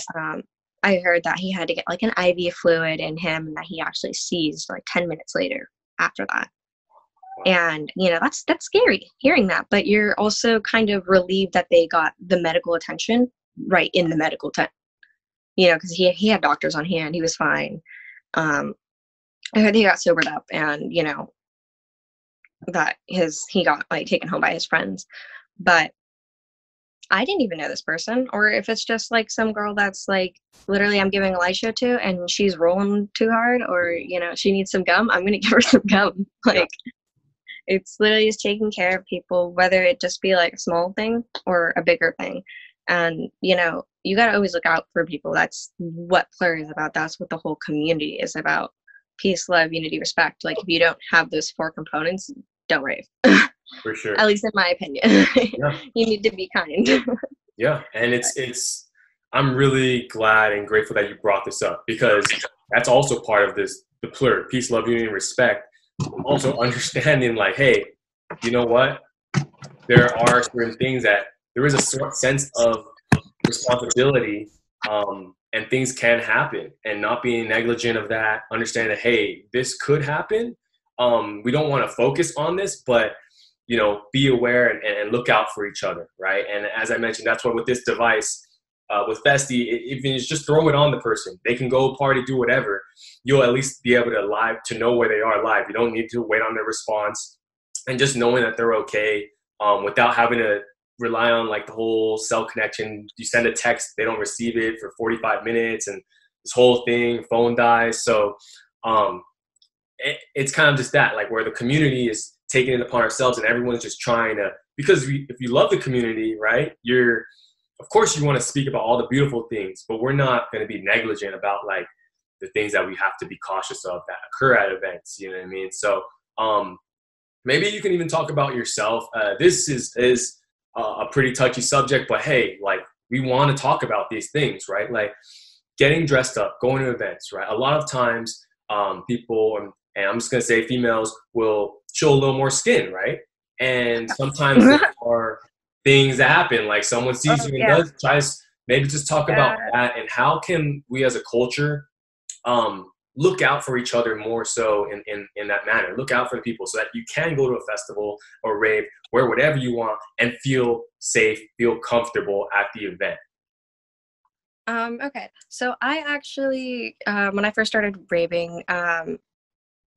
Speaker 2: I heard that he had to get like an IV fluid in him, and that he actually seized like 10 minutes later after that. And, you know, that's scary hearing that, but you're also kind of relieved that they got the medical attention right in the medical tent, you know, because he had doctors on hand. He was fine. I heard he got sobered up, and, you know, that he got like taken home by his friends. But I didn't even know this person, or if it's just like some girl that's like literally I'm giving a light show to, and she's rolling too hard, or, you know, she needs some gum, I'm gonna give her some gum. Like, it's literally just taking care of people, whether it just be like a small thing or a bigger thing. And, you know, you got to always look out for people. That's what Plur is about. That's what the whole community is about. Peace, love, unity, respect. Like, if you don't have those 4 components, don't rave.
Speaker 1: For sure.
Speaker 2: At least in my opinion. You need to be kind.
Speaker 1: Yeah. And it's I'm really glad and grateful that you brought this up, because that's also part of this, the Plur, peace, love, unity, and respect. Also understanding like, hey, you know what? There are certain things that there is a sort sense of responsibility, and things can happen, and not being negligent of that, understanding that, hey, this could happen. We don't want to focus on this, but, you know, be aware and look out for each other, right? And as I mentioned, that's what with this device, with Festiie, even just throw it on the person. They can go party, do whatever. You'll at least be able to know where they are live. You don't need to wait on their response, and just knowing that they're okay, without having to rely on like the whole cell connection. You send a text, they don't receive it for 45 minutes, and this whole thing, phone dies. So it's kind of just that, like, where the community is taking it upon ourselves, and everyone's just trying to, because if you love the community, right, of course you want to speak about all the beautiful things, but we're not going to be negligent about like the things that we have to be cautious of that occur at events. You know what I mean? So maybe you can even talk about yourself. This is a pretty touchy subject, but hey, like, we want to talk about these things, right? Like getting dressed up, going to events, right? A lot of times people, and I'm just going to say females, will show a little more skin, right? And sometimes there are things that happen, like someone sees you and tries, maybe just talk about that, and how can we as a culture look out for each other more so in that manner. Look out for the people so that you can go to a festival or rave, wear whatever you want, and feel safe, feel comfortable at the event.
Speaker 2: Okay, so I actually, when I first started raving,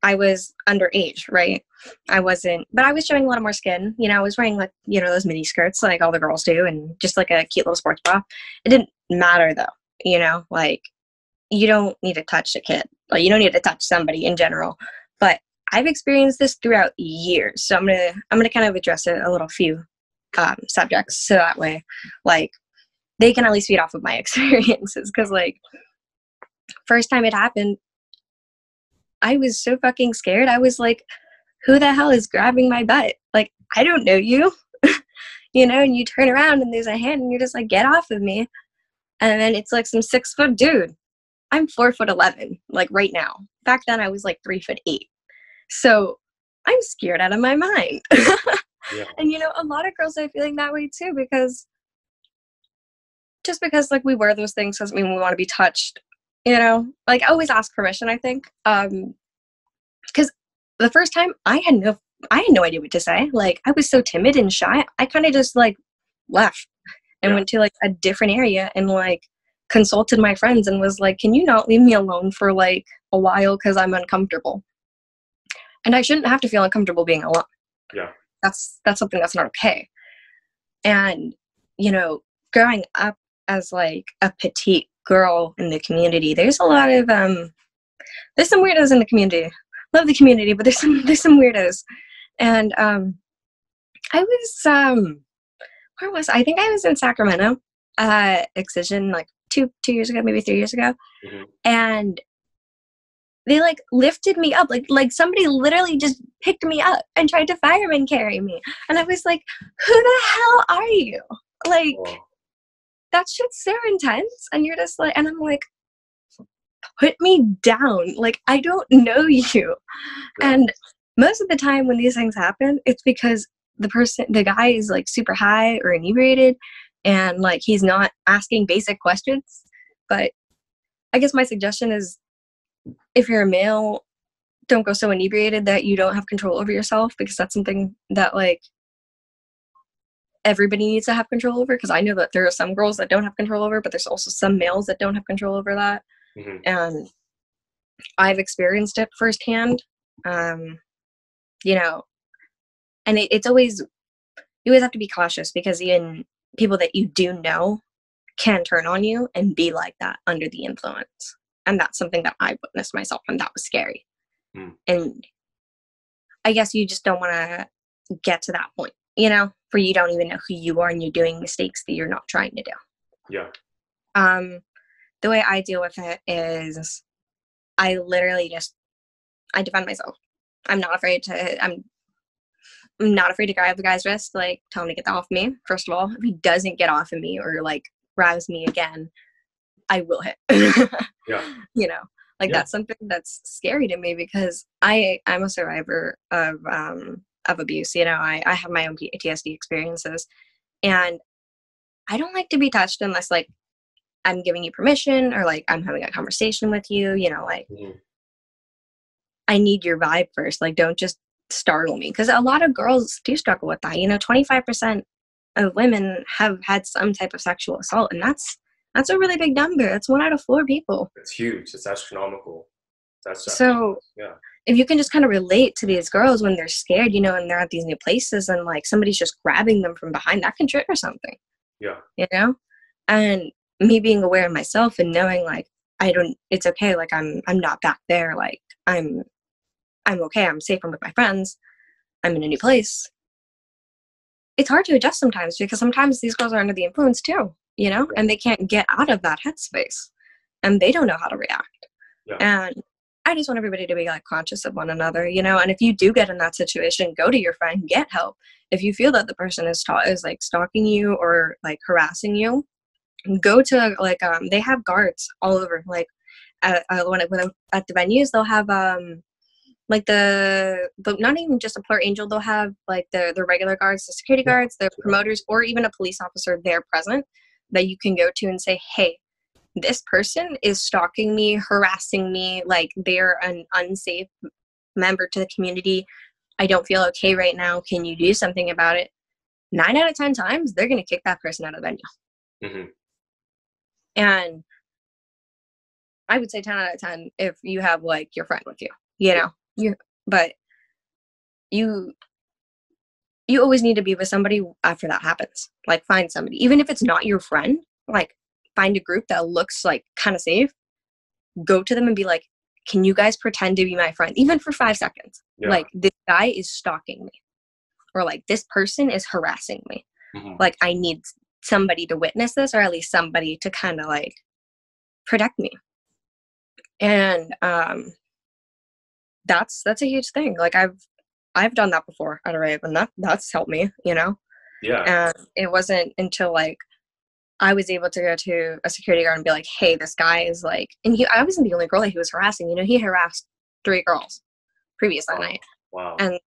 Speaker 2: I was underage, right? I wasn't, but I was showing a lot more skin. You know, I was wearing like, you know, those mini skirts like all the girls do, and just like a cute little sports bra. It didn't matter though, you know, like, you don't need to touch a kid. Like, you don't need to touch somebody in general. But I've experienced this throughout years. So I'm gonna kind of address a little few subjects, so that way, like, they can at least feed off of my experiences. Because like, first time it happened, I was so fucking scared. I was like, who the hell is grabbing my butt? Like, I don't know you. You know, and you turn around and there's a hand and you're just like, get off of me. And then it's like some 6-foot dude. I'm 4'11", like right now. Back then I was like 3'8". So I'm scared out of my mind.
Speaker 1: Yeah.
Speaker 2: And, you know, a lot of girls are feeling that way too, because just because like we wear those things doesn't mean we want to be touched. You know, like, I always ask permission, I think. Because the first time I had no idea what to say. Like, I was so timid and shy. I kind of just like left and went to like a different area and like consulted my friends and was like, can you not leave me alone for like a while, because I'm uncomfortable. And I shouldn't have to feel uncomfortable being alone.
Speaker 1: Yeah.
Speaker 2: That's something that's not okay. And, you know, growing up as like a petite girl in the community, there's a lot of there's some weirdos in the community. Love the community, but there's some weirdos. And I was where was I? I think I was in Sacramento, Excision, like two years ago, maybe 3 years ago.
Speaker 1: Mm-hmm.
Speaker 2: And they like lifted me up, like somebody literally just picked me up and tried to fireman carry me. And I was like, who the hell are you? Like, that shit's so intense. And you're just like, and I'm like, put me down. Like, I don't know you. Yeah. And most of the time when these things happen, it's because the guy is like super high or inebriated, and like he's not asking basic questions. But I guess my suggestion is, if you're a male, don't go so inebriated that you don't have control over yourself, because that's something that like everybody needs to have control over. Because I know that there are some girls that don't have control over, but there's also some males that don't have control over that. Mm-hmm. And I've experienced it firsthand. You know, and it's always, you always have to be cautious, because even people that you do know can turn on you and be like that under the influence. And that's something that I witnessed myself, and that was scary. Mm. And I guess you just don't want to get to that point, you know, where you don't even know who you are and you're doing mistakes that you're not trying to do.
Speaker 1: Yeah.
Speaker 2: The way I deal with it is I literally I defend myself. I'm not afraid to grab the guy's wrist, like tell him to get that off me. First of all, if he doesn't get off of me or like grabs me again, I will hit.
Speaker 1: Yeah.
Speaker 2: You know, like that's something that's scary to me, because I'm a survivor of abuse. You know, I have my own PTSD experiences, and I don't like to be touched unless like I'm giving you permission, or like I'm having a conversation with you, you know, like I need your vibe first. Like, don't just startle me, because a lot of girls do struggle with that. You know, 25% of women have had some type of sexual assault, and that's a really big number. That's 1 out of 4 people.
Speaker 1: It's huge. It's astronomical.
Speaker 2: So yeah. If you can just kind of relate to these girls when they're scared, you know, and they're at these new places, and like somebody's just grabbing them from behind, that can trigger something.
Speaker 1: Yeah.
Speaker 2: You know, and me being aware of myself and knowing like it's okay. Like I'm not back there. Like I'm okay. I'm safe. I'm with my friends. I'm in a new place. It's hard to adjust sometimes, because sometimes these girls are under the influence too, you know, and they can't get out of that headspace, and they don't know how to react. Yeah. And I just want everybody to be like conscious of one another, you know, and if you do get in that situation, go to your friend, get help. If you feel that the person is like stalking you or like harassing you, go to like, they have guards all over, like at the venues, they'll have, like but not even just a Plur Angel, they'll have like the regular guards, the security guards, the promoters, or even a police officer there present that you can go to and say, hey, this person is stalking me, harassing me, like they're an unsafe member to the community. I don't feel okay right now. Can you do something about it? 9 out of 10 times, they're going to kick that person out of the venue. Mm-hmm. And I would say 10 out of 10 if you have like your friend with you, you know. But you always need to be with somebody after that happens. Like, find somebody, even if it's not your friend, like find a group that looks like kind of safe, go to them and be like, can you guys pretend to be my friend, even for 5 seconds? Yeah. Like, this guy is stalking me, or like this person is harassing me. Mm-hmm. Like, I need somebody to witness this, or at least somebody to kind of like protect me. And that's a huge thing. Like, I've done that before at a rave, and that's helped me, you know.
Speaker 1: Yeah.
Speaker 2: And it wasn't until like I was able to go to a security guard and be like, hey, this guy is like, and I wasn't the only girl that he was harassing, you know. He harassed 3 girls previous that night.
Speaker 1: Wow.
Speaker 2: And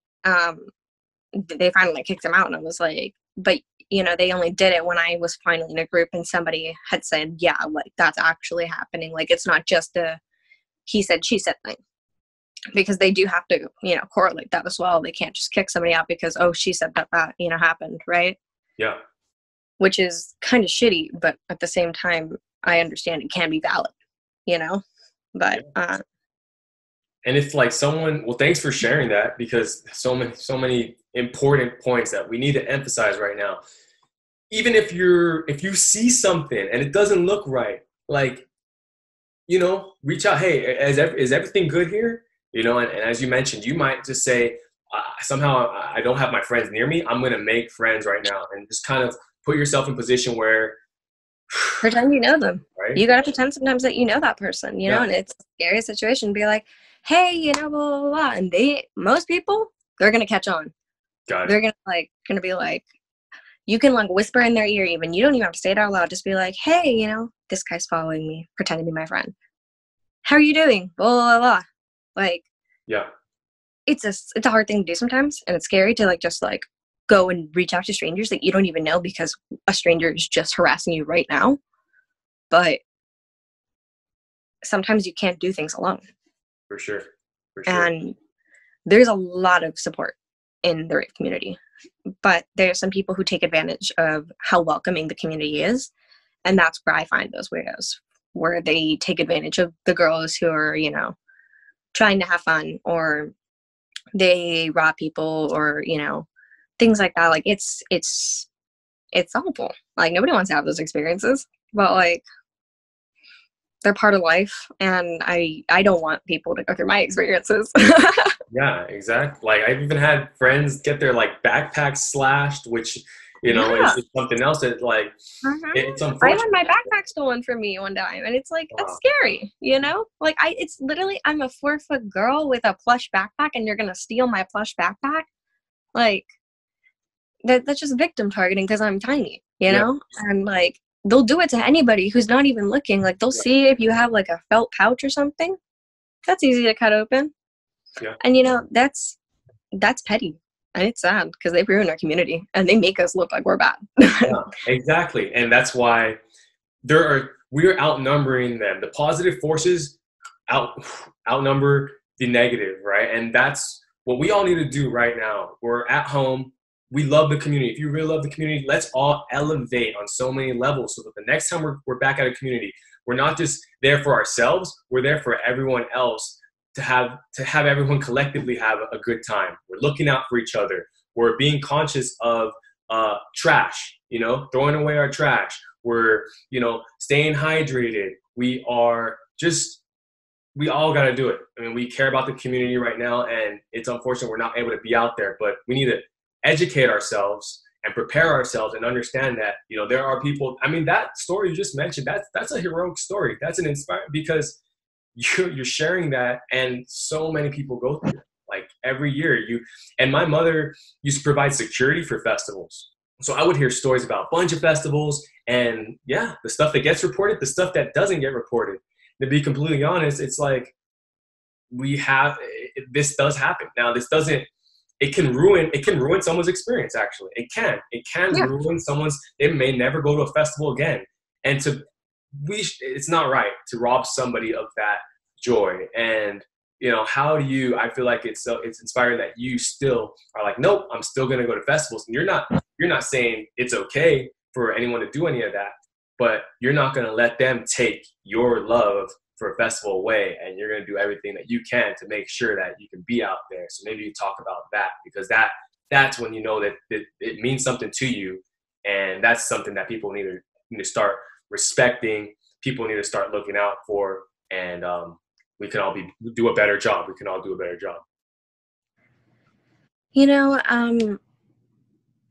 Speaker 2: they finally kicked him out, and I was like, but you know, they only did it when I was finally in a group and somebody had said, yeah, like that's actually happening. Like, it's not just a he said, she said thing. Because they do have to, you know, correlate that as well. They can't just kick somebody out because, oh, she said that, you know, happened, right?
Speaker 1: Yeah.
Speaker 2: Which is kind of shitty, but at the same time, I understand it can be valid, you know? But,
Speaker 1: and if like someone, well, thanks for sharing that, because so many important points that we need to emphasize right now. Even if you see something and it doesn't look right, like, reach out. Hey, is everything good here? And as you mentioned, you might just say, somehow I don't have my friends near me. I'm going to make friends right now, and just kind of put yourself in a position where
Speaker 2: pretend you know them.
Speaker 1: Right?
Speaker 2: You got to pretend sometimes that you know that person, and it's a scary situation. Be like, hey, blah, blah, blah, blah. And most people, they're going to catch on.
Speaker 1: Got it.
Speaker 2: They're going to be like, you can like whisper in their ear even. You don't even have to say it out loud. Just be like, hey, this guy's following me. Pretend to be my friend. How are you doing? Blah, blah, blah. Like,
Speaker 1: yeah.
Speaker 2: It's a hard thing to do sometimes. And it's scary to just go and reach out to strangers that you don't even know because a stranger is just harassing you right now. But sometimes you can't do things alone.
Speaker 1: For sure.
Speaker 2: And there's a lot of support in the rave community. But there's some people who take advantage of how welcoming the community is. And that's where I find those weirdos, where they take advantage of the girls who are, trying to have fun, or they rob people, or, things like that. Like it's awful. Like nobody wants to have those experiences, but they're part of life, and I don't want people to go through my experiences.
Speaker 1: Yeah, exactly. Like I've even had friends get their backpacks slashed, which is something else that it's unfortunate.
Speaker 2: I had my backpack stolen from me one time, and it's that's scary, it's literally, I'm a 4-foot girl with a plush backpack, and you're gonna steal my plush backpack? That's just victim targeting because I'm tiny, and they'll do it to anybody who's not even looking. They'll see if you have a felt pouch or something. That's easy to cut open.
Speaker 1: Yeah.
Speaker 2: And that's petty, and it's sad because they ruin our community and they make us look like we're bad.
Speaker 1: Yeah, exactly. And that's why we're outnumbering them. The positive forces outnumber the negative, right? And that's what we all need to do right now. We're at home. We love the community. If you really love the community, let's all elevate on so many levels so that the next time we're back at a community, we're not just there for ourselves, we're there for everyone else, to have everyone collectively have a good time. We're looking out for each other. We're being conscious of trash, throwing away our trash. We're, staying hydrated. We all got to do it. I mean, we care about the community right now, and it's unfortunate we're not able to be out there, but we need to educate ourselves and prepare ourselves and understand that, there are people. I mean, that story you just mentioned, that's a heroic story. That's an inspiring, because you're sharing that, and so many people go through it. Every year and my mother used to provide security for festivals. So I would hear stories about a bunch of festivals, and the stuff that gets reported, the stuff that doesn't get reported. To be completely honest, it's this does happen. Now, it can ruin someone's experience. Actually, it can ruin someone's. They may never go to a festival again. And it's not right to rob somebody of that joy. And how do you? I feel like it's inspiring that you still are nope, I'm still gonna go to festivals. And you're not saying it's okay for anyone to do any of that, but you're not gonna let them take your love for a festival away, and you're gonna do everything that you can to make sure that you can be out there. So maybe you talk about that, because that's when that it means something to you, and that's something that people need to start respecting. People need to start looking out for, and we can all do a better job. We can all do a better job.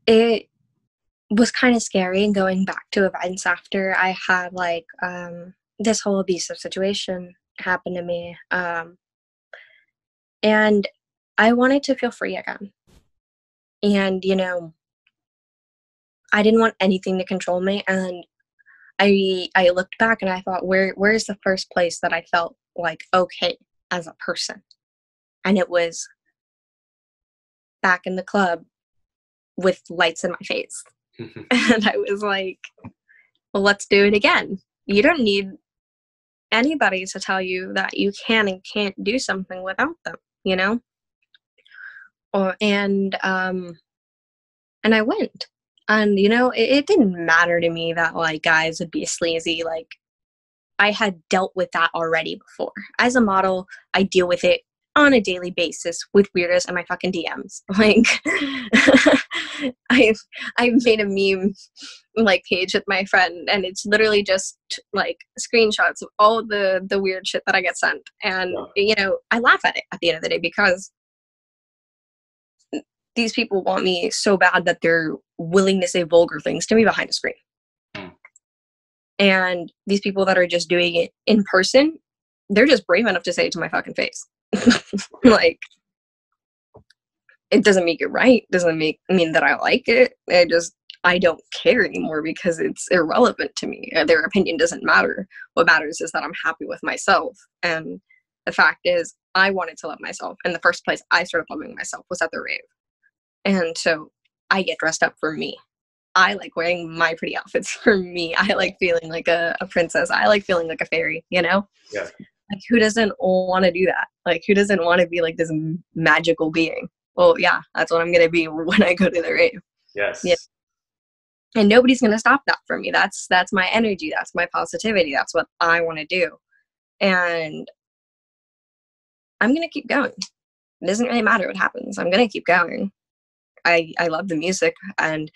Speaker 2: It was kind of scary going back to events after I had this whole abusive situation happen to me. And I wanted to feel free again. And, I didn't want anything to control me. And I looked back and I thought, where's the first place that I felt okay as a person? And it was back in the club with lights in my face. And I was like, well, let's do it again. You don't need anybody to tell you that you can and can't do something without them, and I went. And, it didn't matter to me that, guys would be sleazy. I had dealt with that already before. As a model, I deal with it on a daily basis with weirdos in my fucking DMs. Like, I've made a meme like page with my friend, and it's literally just like screenshots of all the weird shit that I get sent, and you know, I laugh at it at the end of the day because these people want me so bad that they're willing to say vulgar things to me behind a screen. And these people that are just doing it in person, they're just brave enough to say it to my fucking face. Like, it doesn't make it right. Doesn't mean that I like it. I don't care anymore because it's irrelevant to me. Their opinion doesn't matter. What matters is that I'm happy with myself. And the fact is, I wanted to love myself. And the first place I started loving myself was at the rave. And so I get dressed up for me. I like wearing my pretty outfits for me. I like feeling like a princess. I like feeling like a fairy, you know?
Speaker 1: Yeah.
Speaker 2: Like, who doesn't want to do that? Like, who doesn't want to be like this magical being? Well, yeah, that's what I'm going to be when I go to the rave.
Speaker 1: Yes.
Speaker 2: Yeah. And nobody's going to stop that from me. That's my energy. That's my positivity. That's what I want to do. And I'm going to keep going. It doesn't really matter what happens. I'm going to keep going. I love the music, and,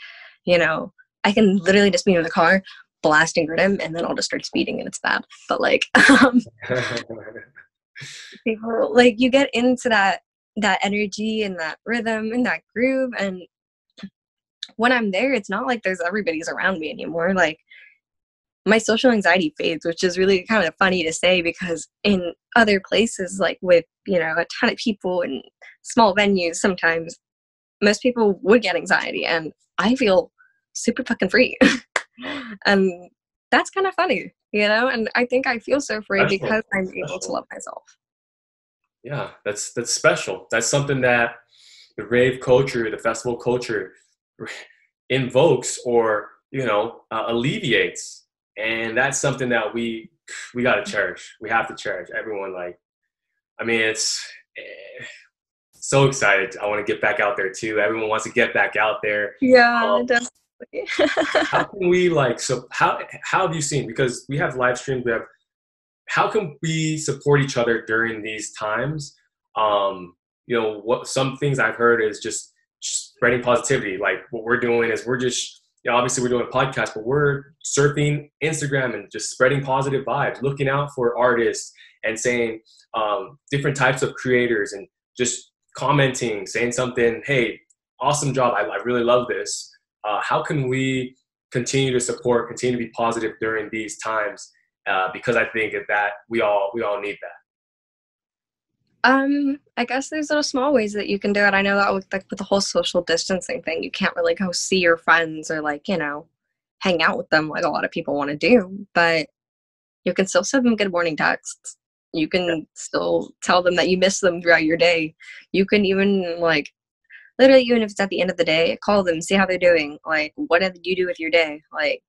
Speaker 2: you know, I can literally just be in the car blasting rhythm, and then I'll just start speeding and it's bad. But like, people, like, you get into that energy and that rhythm and that groove, and when I'm there, it's not like there's everybody's around me anymore. Like, my social anxiety fades, which is really kind of funny to say, because in other places, like with, you know, a ton of people in small venues, sometimes most people would get anxiety, and I feel super fucking free. And that's kind of funny, you know? And I think I feel so free because I'm able to love myself.
Speaker 1: Yeah, that's special. That's something that the rave culture, the festival culture invokes, or, you know, alleviates. And that's something that we got to cherish. We have to cherish. Everyone, like, I mean, it's so excited. I want to get back out there too. Everyone wants to get back out there.
Speaker 2: Yeah, definitely.
Speaker 1: How can we, like, so how have you seen, because we have live streams, how can we support each other during these times? You know, what some things I've heard is just spreading positivity. Like, what we're doing is we're just, you know, obviously we're doing a podcast, but we're surfing Instagram and just spreading positive vibes, looking out for artists and saying different types of creators, and just commenting, saying something, hey, awesome job, I really love this. How can we continue to support, continue to be positive during these times? Because I think that we all need that.
Speaker 2: I guess there's little small ways that you can do it. I know that with the whole social distancing thing, you can't really go see your friends or, like, you know, hang out with them like a lot of people want to do, but you can still send them good morning texts. You can still tell them that you miss them throughout your day. You can even, like, literally, even if it's at the end of the day, call them, see how they're doing. Like, what did you do with your day? Like,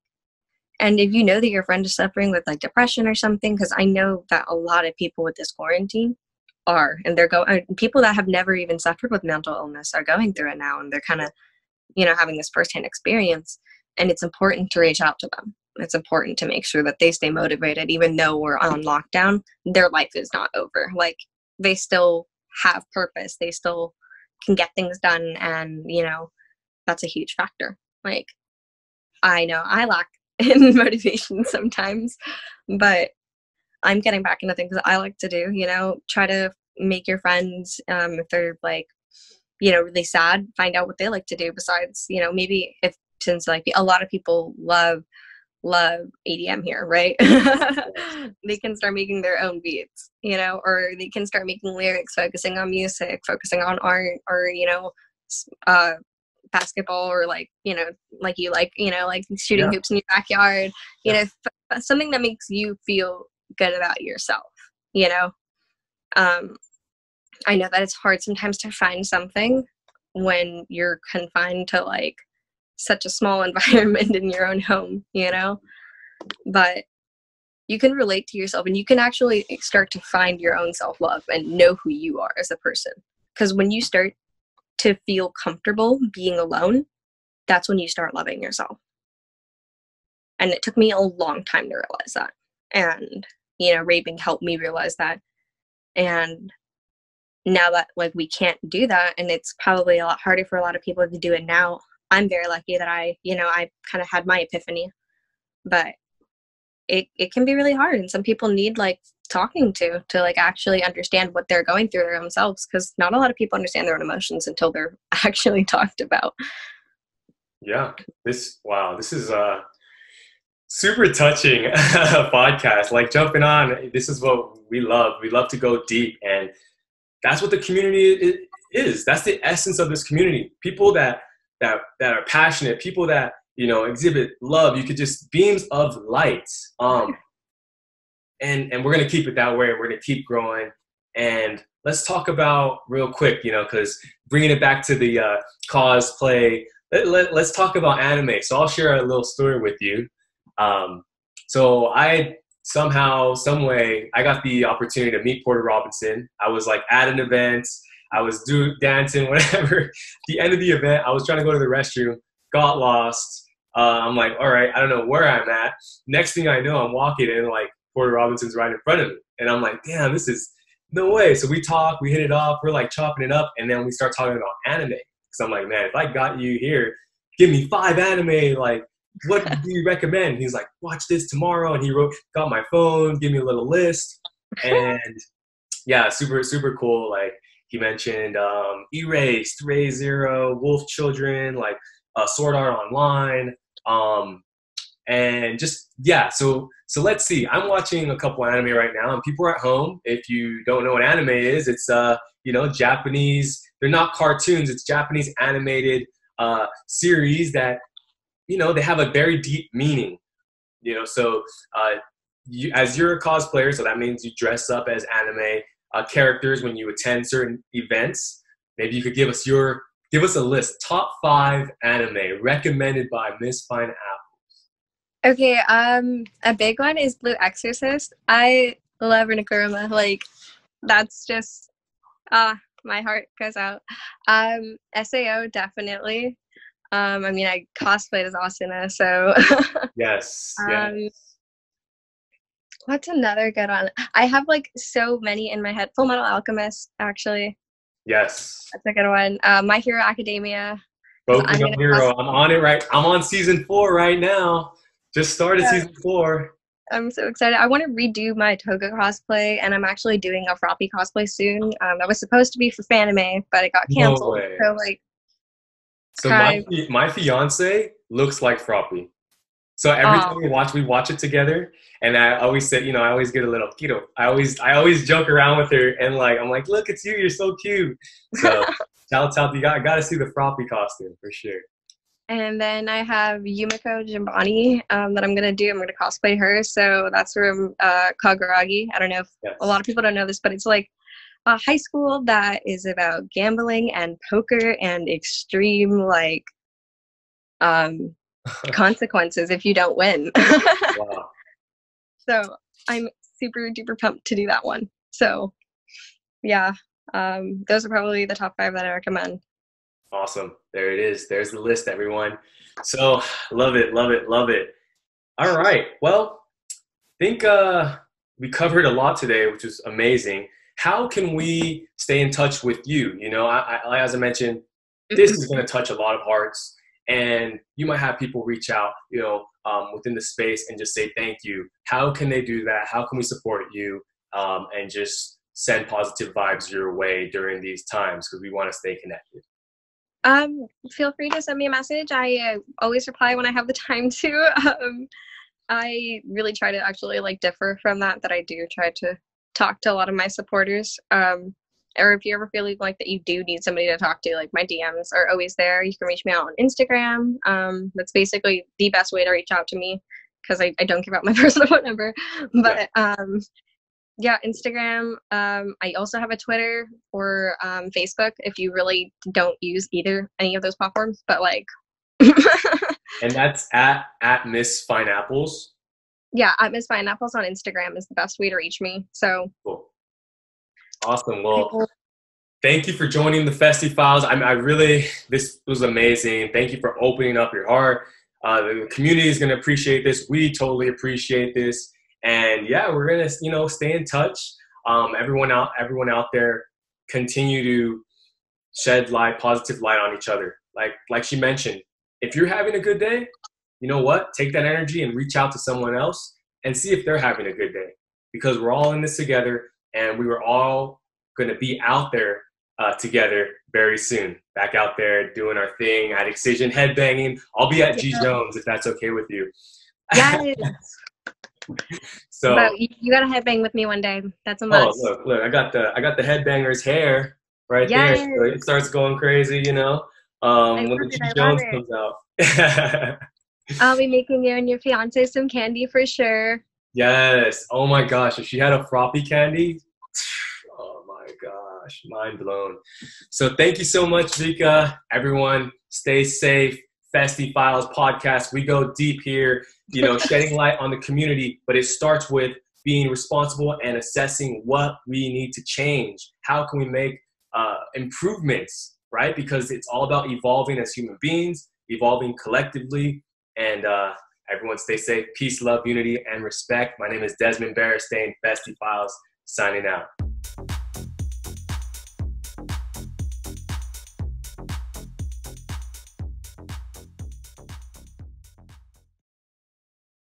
Speaker 2: and if you know that your friend is suffering with, like, depression or something, because I know that a lot of people with this quarantine are, and people that have never even suffered with mental illness are going through it now, and they're kind of, you know, having this firsthand experience. And it's important to reach out to them. It's important to make sure that they stay motivated, even though we're on lockdown. Their life is not over. Like, they still have purpose. They still can get things done, and, you know, that's a huge factor. Like, I know I lack in motivation sometimes, but I'm getting back into things that I like to do, you know, try to make your friends, if they're, like, you know, really sad, find out what they like to do besides, you know, maybe since, like, a lot of people love EDM here, right? They can start making their own beats, you know, or they can start making lyrics, focusing on music, focusing on art, or, you know, basketball, or, like, you know, like you know, like shooting hoops in your backyard, you know, something that makes you feel good about yourself, you know. I know that it's hard sometimes to find something when you're confined to, like, such a small environment in your own home, you know, but you can relate to yourself, and you can actually start to find your own self-love and know who you are as a person. Because when you start to feel comfortable being alone, that's when you start loving yourself. And it took me a long time to realize that. And, you know, raving helped me realize that. And, now that like we can't do that, and it's probably a lot harder for a lot of people to do it now. I'm very lucky that I kind of had my epiphany, but it can be really hard, and some people need like talking to like actually understand what they're going through their own selves, because not a lot of people understand their own emotions until they're actually talked about.
Speaker 1: Yeah, this is a super touching podcast. Like jumping on, this is what we love. We love to go deep, and that's what the community is. That's the essence of this community. People that are passionate, people that exhibit love. You could just beams of light. And we're gonna keep it that way. We're gonna keep growing. And let's talk about real quick, because bringing it back to the cosplay. Let's talk about anime. So I'll share a little story with you. So I somehow, some way, I got the opportunity to meet Porter Robinson. I was like at an event. I was dancing, whatever. At the end of the event, I was trying to go to the restroom, got lost. I'm like, all right, I don't know where I'm at. Next thing I know, I'm walking and like Porter Robinson's right in front of me. And I'm like, damn, this is no way. So we talk, we hit it off, we're like chopping it up. And then we start talking about anime. Because I'm like, man, if I got you here, give me 5 anime, like, what do you recommend? He's like, watch this tomorrow. And he got my phone, give me a little list. And yeah, super, super cool. Like he mentioned Erased, Ray Zero, Wolf Children, like Sword Art Online. And just, yeah, so let's see. I'm watching a couple anime right now, and people are at home. If you don't know what anime is, it's, Japanese. They're not cartoons. It's Japanese animated series that, they have a very deep meaning. So as you're a cosplayer, so that means you dress up as anime characters when you attend certain events. Maybe you could give us a list. Top 5 anime recommended by MissFineApples.
Speaker 2: Okay, a big one is Blue Exorcist. I love Kurama. Like, that's just, my heart goes out. SAO, definitely. I mean, I cosplayed as Asuna, so.
Speaker 1: Yes.
Speaker 2: What's another good one? I have like so many in my head. Full Metal Alchemist, actually.
Speaker 1: Yes.
Speaker 2: That's a good one. My Hero Academia.
Speaker 1: Focus on Hero. I'm on it I'm on season 4 right now. Just started season 4.
Speaker 2: I'm so excited. I want to redo my Toga cosplay, and I'm actually doing a Froppy cosplay soon. That was supposed to be for Fanime, but it got canceled.
Speaker 1: No way.
Speaker 2: So like.
Speaker 1: So my fiance looks like Froppy. So every time we watch it together, and I always say, I always get a little, I always joke around with her, and like I'm like, look, it's you, you're so cute. So shout out, you got to see the Froppy costume for sure.
Speaker 2: And then I have Yumiko Jimbani that I'm gonna do. I'm gonna cosplay her. So that's from Kaguragi. I don't know if a lot of people don't know this, but it's like a high school that is about gambling and poker and extreme like consequences if you don't win.
Speaker 1: Wow.
Speaker 2: So I'm super duper pumped to do that one. So yeah, those are probably the top 5 that I recommend.
Speaker 1: Awesome. There it is. There's the list, everyone. So love it, love it, love it. All right. Well, I think we covered a lot today, which was amazing. How can we stay in touch with you? As I mentioned, this is going to touch a lot of hearts, and you might have people reach out, within the space and just say thank you. How can they do that? How can we support you and just send positive vibes your way during these times, because we want to stay connected?
Speaker 2: Feel free to send me a message. I always reply when I have the time to. I really try to actually like differ from that I do try to talk to a lot of my supporters. Or if you're ever feeling like that you do need somebody to talk to, like my DMs are always there. You can reach me out on Instagram. That's basically the best way to reach out to me, because I don't give out my personal phone number. But yeah, Instagram. I also have a Twitter or Facebook if you really don't use any of those platforms. But like,
Speaker 1: and that's at MissFineApples.
Speaker 2: Yeah, at MissFineApples on Instagram is the best way to reach me. So
Speaker 1: cool. Awesome. Well, thank you for joining the Festiie Files. This was amazing. Thank you for opening up your heart. The community is going to appreciate this. We totally appreciate this. And yeah, we're going to, stay in touch. Everyone out there, continue to shed light, positive light on each other. Like she mentioned, if you're having a good day, you know what? Take that energy and reach out to someone else and see if they're having a good day, because we're all in this together, and we were all going to be out there together very soon. Back out there doing our thing at Excision, headbanging. I'll be at G Jones if that's okay with you.
Speaker 2: Yes.
Speaker 1: So
Speaker 2: But you gotta headbang with me one day. That's a must.
Speaker 1: oh look, I got the headbanger's hair right there.
Speaker 2: Yes.
Speaker 1: So it starts going crazy, you know. When the G Jones comes out.
Speaker 2: I'll be making you and your fiance some candy for sure.
Speaker 1: Yes. Oh my gosh, if she had a froppy candy, oh my gosh, mind blown. So thank you so much, Vika. Everyone, stay safe. Festiie Files podcast. We go deep here, you know, shedding light on the community, but it starts with being responsible and assessing what we need to change. How can we make improvements, right? Because it's all about evolving as human beings, evolving collectively, and everyone stay safe. Peace, love, unity, and respect. My name is Desmond Barristane, Festiie Files, signing out.